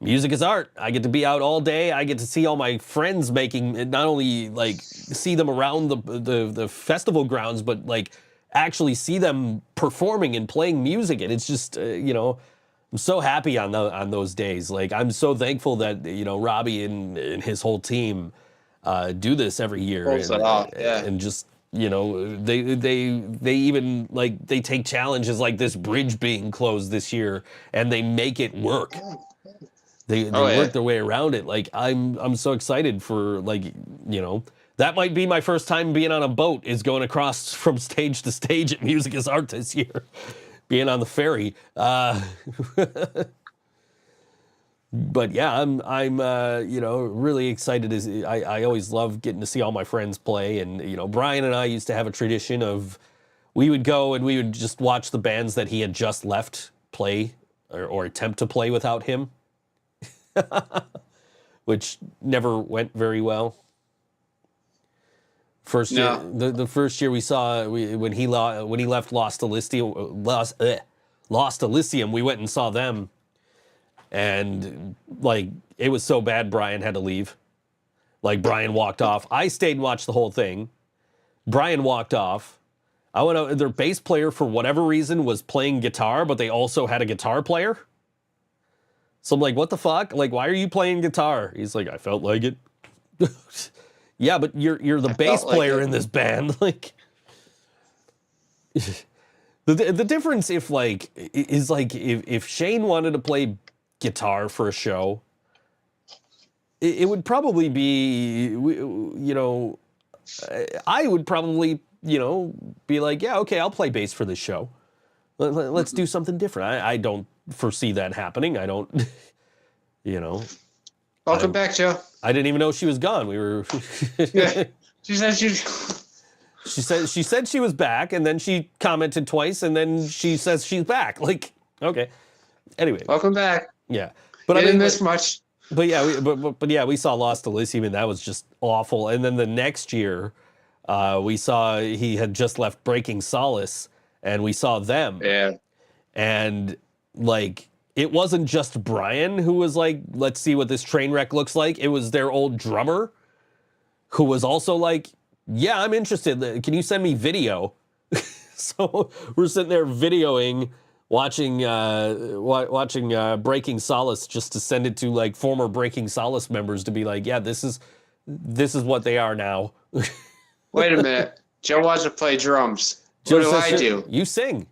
Music is Art. I get to be out all day. I get to see all my friends making, not only like see them around the festival grounds, but like actually see them performing and playing music. And it's just, I'm so happy on those days. Like, I'm so thankful that, Robbie and his whole team do this every year. And just You know, they even like they take challenges like this bridge being closed this year, and they make it work. They work their way around it. Like I'm so excited for, like, you know, that might be my first time being on a boat, is going across from stage to stage at Music is Art this year, being on the ferry. But yeah, I'm you know, really excited. I always love getting to see all my friends play, and you know, Brian and I used to have a tradition of we would go and we would just watch the bands that he had just left play or attempt to play without him, which never went very well. First year, the first year we saw when he left Lost Elysium, we went and saw them. And like, it was so bad Brian had to leave. Like, Brian walked off. I stayed and watched the whole thing. Brian walked off. I went out. Their bass player, for whatever reason, was playing guitar, but they also had a guitar player. So I'm like, what the fuck? Like, why are you playing guitar? He's like, I felt like it. Yeah, but you're the bass player in this band. Like, the difference if Shane wanted to play guitar for a show, it would probably be, you know, I would probably, you know, be like, yeah, okay, I'll play bass for this show. Let's do something different. I don't foresee that happening. I don't, you know. Welcome back, Joe. I didn't even know she was gone. We were. Yeah. She said she said she was back, and then she commented twice, and then she says she's back. Like, okay. Anyway. Welcome back. Yeah, but I didn't miss much. But yeah, but yeah, we saw Lost Elysium, and that was just awful. And then the next year, we saw he had just left Breaking Solace, and we saw them. Yeah. And like, it wasn't just Brian who was like, let's see what this train wreck looks like. It was their old drummer, who was also like, yeah, I'm interested. Can you send me video? So we're sitting there videoing, watching Breaking Solace, just to send it to like former Breaking Solace members to be like, yeah, this is what they are now. Wait a minute. Joe wants to play drums. What do I do? You sing.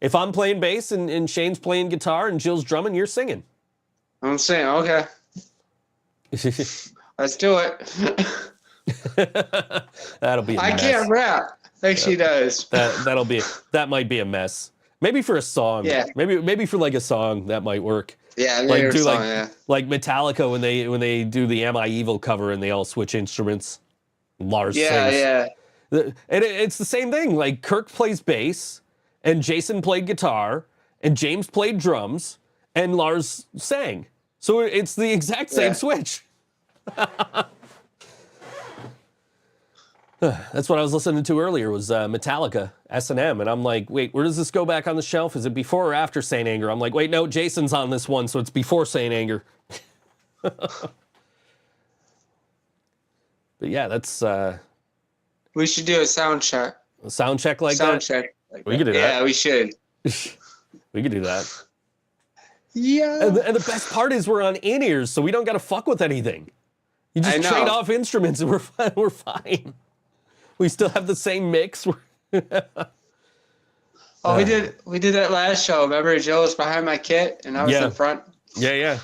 If I'm playing bass and Shane's playing guitar and Jill's drumming, you're singing. I'm saying, okay. Let's do it. That'll be a mess. I can't rap like she does. That might be a mess. Maybe for a song. Yeah. Maybe for like a song that might work. Yeah, like do song, like Metallica when they do the Am I Evil cover and they all switch instruments. Lars sings. Yeah. And it's the same thing. Like, Kirk plays bass, and Jason played guitar, and James played drums, and Lars sang. So it's the exact same switch. That's what I was listening to earlier, was Metallica, S&M, and I'm like, wait, where does this go back on the shelf? Is it before or after Saint Anger? I'm like, wait, no, Jason's on this one, so it's before Saint Anger. But yeah, that's... We should do a sound check. A sound check like that? Sound check. We could do that. Yeah, we should. We could do that. Yeah. And the best part is we're on in-ears, so we don't got to fuck with anything. You just trade off instruments and we're fine. We still have the same mix. We did that last show. Remember, Joe was behind my kit and I was in front. Yeah.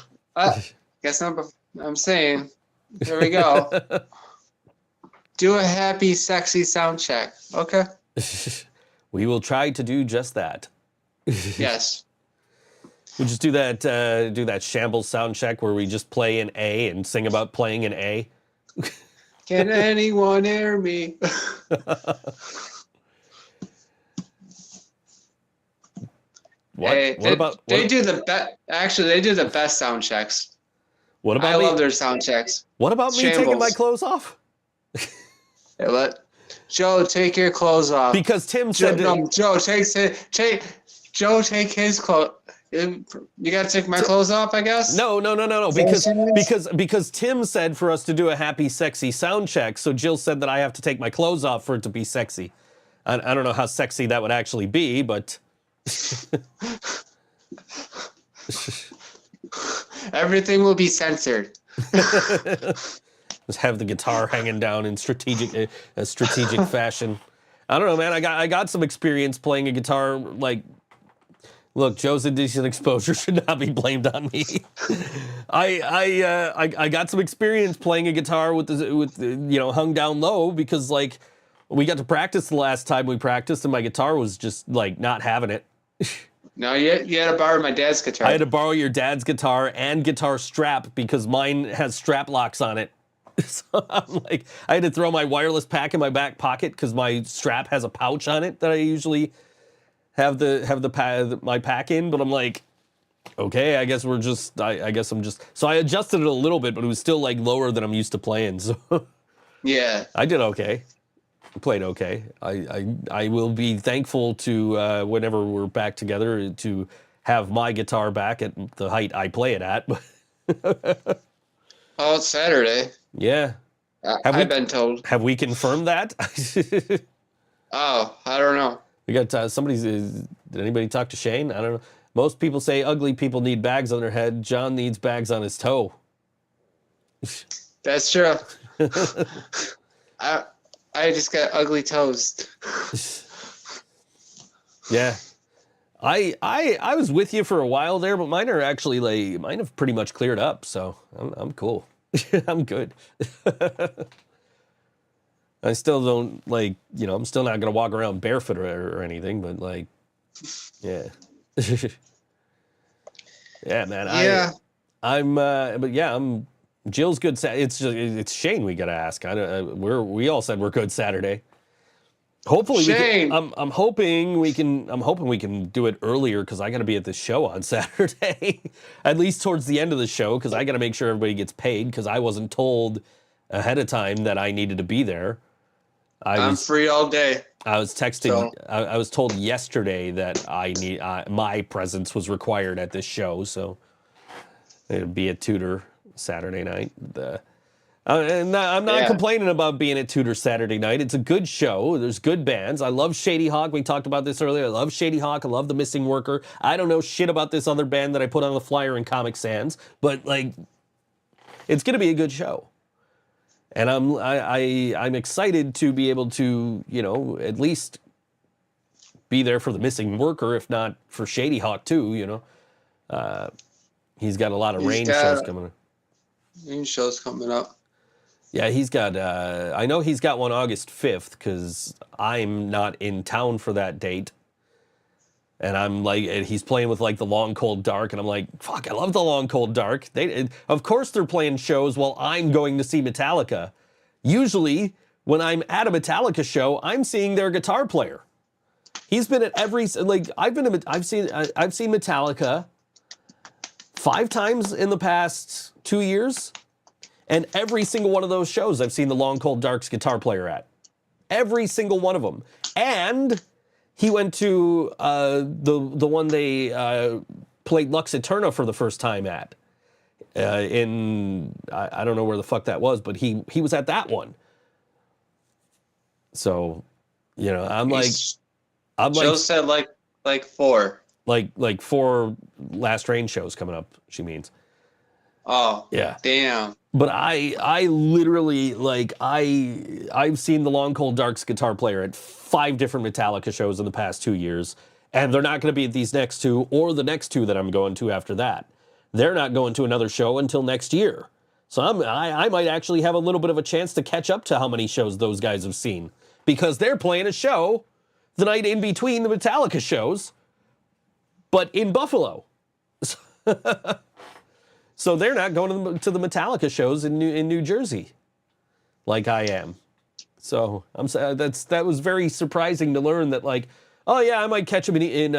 Guess I'm saying. There we go. Do a happy, sexy sound check. Okay. We will try to do just that. Yes. We just do that shambles sound check where we just play an A and sing about playing an A. Can anyone hear me? They do the best. Actually, they do the best sound checks. What about I me? love their sound checks. What about me taking my clothes off? Hey, Joe, take your clothes off. Because Tim said Joe, take his clothes. You gotta take my clothes off, I guess. No. Because Tim said for us to do a happy, sexy sound check. So Jill said that I have to take my clothes off for it to be sexy. I don't know how sexy that would actually be, but everything will be censored. Just have the guitar hanging down in strategic fashion. I don't know, man. I got some experience playing a guitar. Like, look, Joe's indecent exposure should not be blamed on me. I got some experience playing a guitar with hung down low because like we got to practice the last time we practiced and my guitar was just like not having it. No, you had to borrow my dad's guitar. I had to borrow your dad's guitar and guitar strap because mine has strap locks on it. So I'm like, I had to throw my wireless pack in my back pocket because my strap has a pouch on it that I usually have my pack in. But I'm like, okay, I guess I'm just. So I adjusted it a little bit, but it was still like lower than I'm used to playing. So yeah, I did okay. Played okay. I will be thankful to whenever we're back together to have my guitar back at the height I play it at. Oh, it's Saturday. Yeah. I've been told. Have we confirmed that? Oh, I don't know. We got did anybody talk to Shane? I don't know. Most people say ugly people need bags on their head. John needs bags on his toe. That's true. I just got ugly toes. Yeah. I was with you for a while there, but mine have pretty much cleared up, so I'm cool. I'm good. I still don't I'm still not gonna walk around barefoot or anything, but like, yeah. Yeah, man. Yeah. I'm Jill's good. It's Shane we gotta ask. We all said we're good Saturday. Hopefully, Shane. I'm hoping we can do it earlier because I got to be at the show on Saturday, at least towards the end of the show because I got to make sure everybody gets paid because I wasn't told ahead of time that I needed to be there. I'm free all day. I was texting. So. I was told yesterday that my presence was required at this show, so it'd be a tutor Saturday night. And I'm not complaining about being at Tudor Saturday night. It's a good show. There's good bands. I love Shady Hawk. We talked about this earlier. I love Shady Hawk. I love The Missing Worker. I don't know shit about this other band that I put on the flyer in Comic Sans, but like, it's gonna be a good show. And I'm excited to be able to, at least be there for The Missing Worker, if not for Shady Hawk too. He's got a lot of rain shows coming up. Rain shows coming up. Yeah, he's got, I know he's got one August 5th because I'm not in town for that date. And I'm like, he's playing with like the Long Cold Dark. And I'm like, fuck, I love the Long Cold Dark. Of course they're playing shows while I'm going to see Metallica. Usually when I'm at a Metallica show, I'm seeing their guitar player. He's been at every, like I've seen Metallica 5 times in the past 2 years. And every single one of those shows I've seen the Long Cold Dark's guitar player at. Every single one of them. And he went to the one they played Lux Eterna for the first time at. I don't know where the fuck that was, but he was at that one. So, Joe said like 4. Like 4 Last Rain shows coming up, she means. Oh, yeah. Damn. But I literally, I've seen the Long Cold Dark's guitar player at 5 different Metallica shows in the past 2 years, and they're not going to be at these next 2 or the next 2 that I'm going to after that. They're not going to another show until next year. So I might actually have a little bit of a chance to catch up to how many shows those guys have seen, because they're playing a show the night in between the Metallica shows, but in Buffalo. So they're not going to the Metallica shows in New Jersey, like I am. So that was very surprising to learn that, like, oh yeah, I might catch them in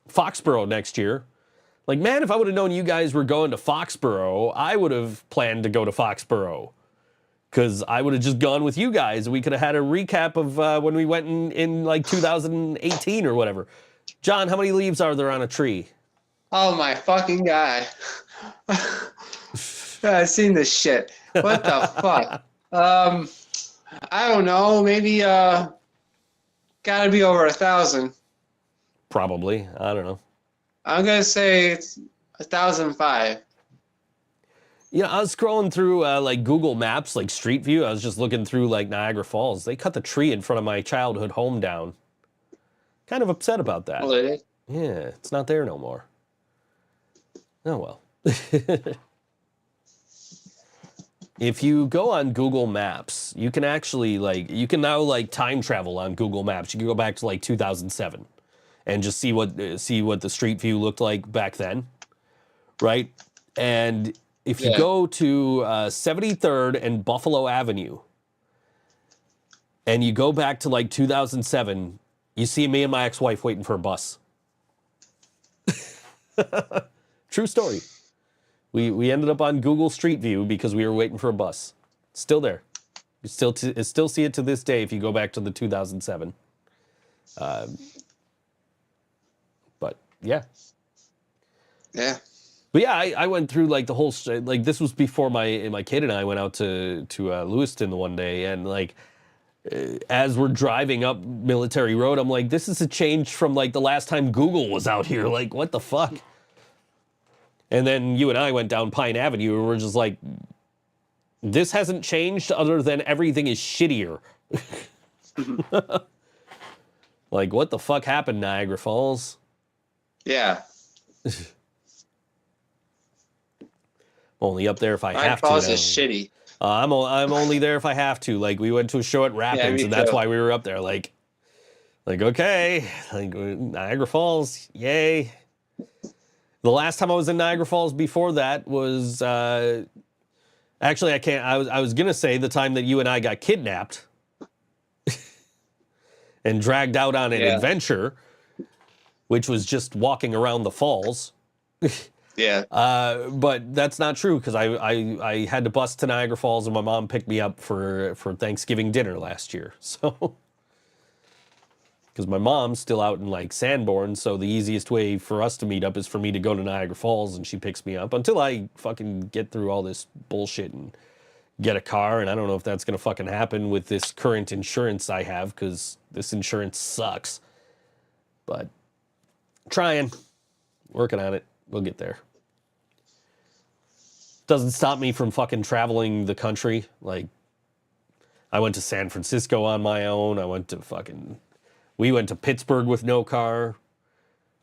Foxborough next year. Like, man, if I would have known you guys were going to Foxborough, I would have planned to go to Foxborough, because I would have just gone with you guys. We could have had a recap of when we went in like 2018 or whatever. John, how many leaves are there on a tree? Oh my fucking God. I've seen this shit. What the fuck? I don't know. Maybe gotta be over 1,000. Probably. I don't know. I'm gonna say it's 1,005. Yeah, I was scrolling through like Google Maps, like Street View. I was just looking through like Niagara Falls. They got the tree in front of my childhood home down. Kind of upset about that. Oh, really? Yeah, it's not there no more. Oh well. If you go on Google Maps, you can actually you can now time travel on Google Maps. You can go back to like 2007 and just see what the Street View looked like back then, right? And if you go to 73rd and Buffalo Avenue and you go back to like 2007, you see me and my ex-wife waiting for a bus. True story. We ended up on Google Street View because we were waiting for a bus. Still there. You still see it to this day if you go back to the 2007. But yeah. Yeah. But yeah, I went through like the whole this was before my kid and I went out to Lewiston the one day, and as we're driving up Military Road, I'm like, this is a change from like the last time Google was out here. Like, what the fuck? And then you and I went down Pine Avenue, and we're just like, this hasn't changed other than everything is shittier. Like, what the fuck happened, Niagara Falls? Yeah. Only up there if I have to. Falls is shitty. I'm only there if I have to. Like, we went to a show at Rapids, and that's why we were up there. Like okay, like Niagara Falls, yay. The last time I was in Niagara Falls before that was actually I can't. I was gonna say the time that you and I got kidnapped and dragged out on an adventure, which was just walking around the falls. Yeah. But that's not true because I had to bus to Niagara Falls and my mom picked me up for Thanksgiving dinner last year. So, because my mom's still out in like Sanborn, so the easiest way for us to meet up is for me to go to Niagara Falls and she picks me up until I fucking get through all this bullshit and get a car. And I don't know if that's going to fucking happen with this current insurance I have because this insurance sucks. But trying, working on it. We'll get there. Doesn't stop me from fucking traveling the country. Like, I went to San Francisco on my own. We went to Pittsburgh with no car.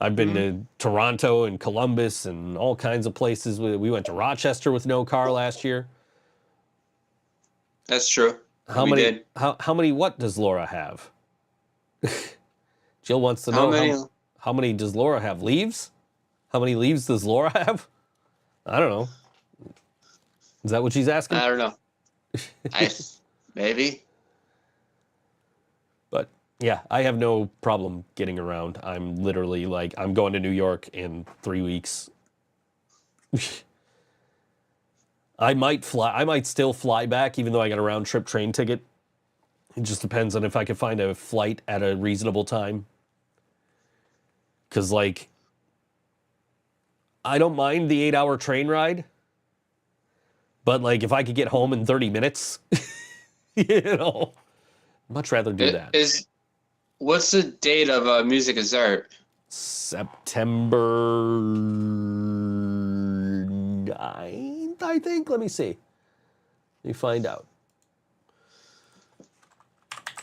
I've been to Toronto and Columbus and all kinds of places. We went to Rochester with no car last year. That's true. How many what does Laura have? Jill wants to know how many does Laura have? Leaves? How many leaves does Laura have? I don't know. Is that what she's asking? I don't know. Maybe. But yeah, I have no problem getting around. I'm literally like, I'm going to New York in 3 weeks. I might still fly back, even though I got a round trip train ticket. It just depends on if I can find a flight at a reasonable time. Because like, I don't mind the 8-hour train ride, but like if I could get home in 30 minutes, much rather do that. What's the date of Music is Art? September 9th, I think. Let me see. Let me find out.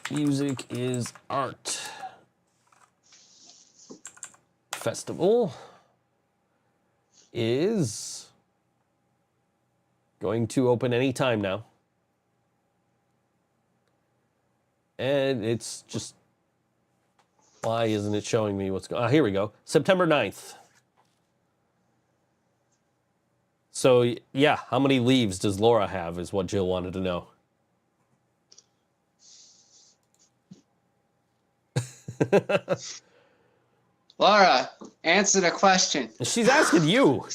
Music is Art Festival is going to open any time now. And it's just, why isn't it showing me what's going on? Here we go. September 9th. So, yeah, how many leaves does Laura have is what Jill wanted to know. Laura, answer the question. She's asking you.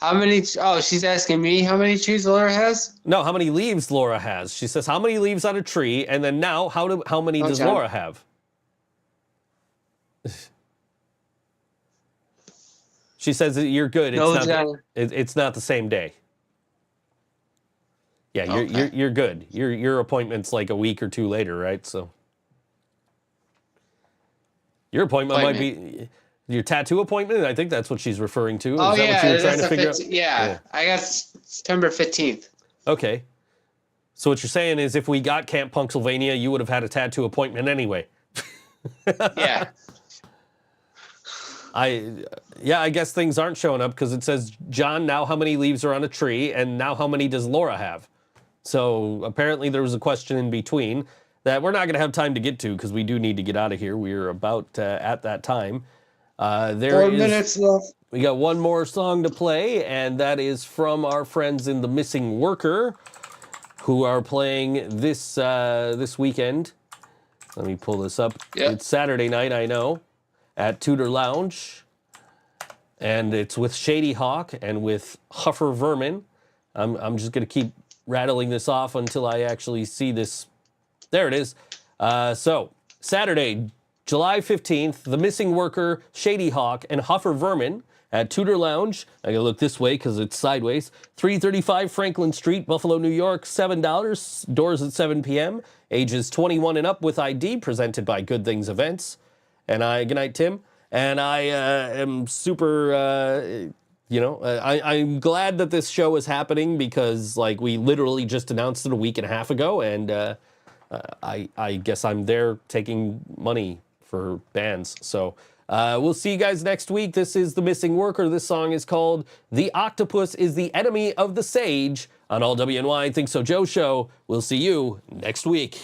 How many? Oh, she's asking me how many trees Laura has? No, how many leaves Laura has. She says, how many leaves on a tree? And then now, how many does Laura have? She says that you're good. It's not the same day. Yeah, you're good. Your appointment's like a week or two later, right? So your appointment might be Your tattoo appointment? I think that's what she's referring to. Is Oh, that yeah. what you were trying that's to figure out? yeah, I got September 15th. Okay. So what you're saying is if we got Camp Punksylvania, you would have had a tattoo appointment anyway. Yeah. I guess things aren't showing up because it says, John, now how many leaves are on a tree, and now how many does Laura have? So apparently there was a question in between that we're not going to have time to get to because we do need to get out of here. We're about at that time. 4 minutes left. We got one more song to play, and that is from our friends in The Missing Worker, who are playing this weekend. Let me pull this up. Yep. It's Saturday night, I know, at Tudor Lounge, and it's with Shady Hawk and with Huffer Vermin. I'm just gonna keep rattling this off until I actually see this. There it is. So Saturday, July 15th, The Missing Worker, Shady Hawk, and Huffer Vermin at Tudor Lounge. I gotta look this way because it's sideways. 335 Franklin Street, Buffalo, New York, $7. Doors at 7 p.m. Ages 21 and up with ID, presented by Good Things Events. And good night, Tim. And I am super, I'm glad that this show is happening because, like, we literally just announced it a week and a half ago, and I guess I'm there taking money for bands. So we'll see you guys next week. This is The Missing Worker. This song is called The Octopus is the Enemy of the Sage on All WNY Think So Joe Show. We'll see you next week.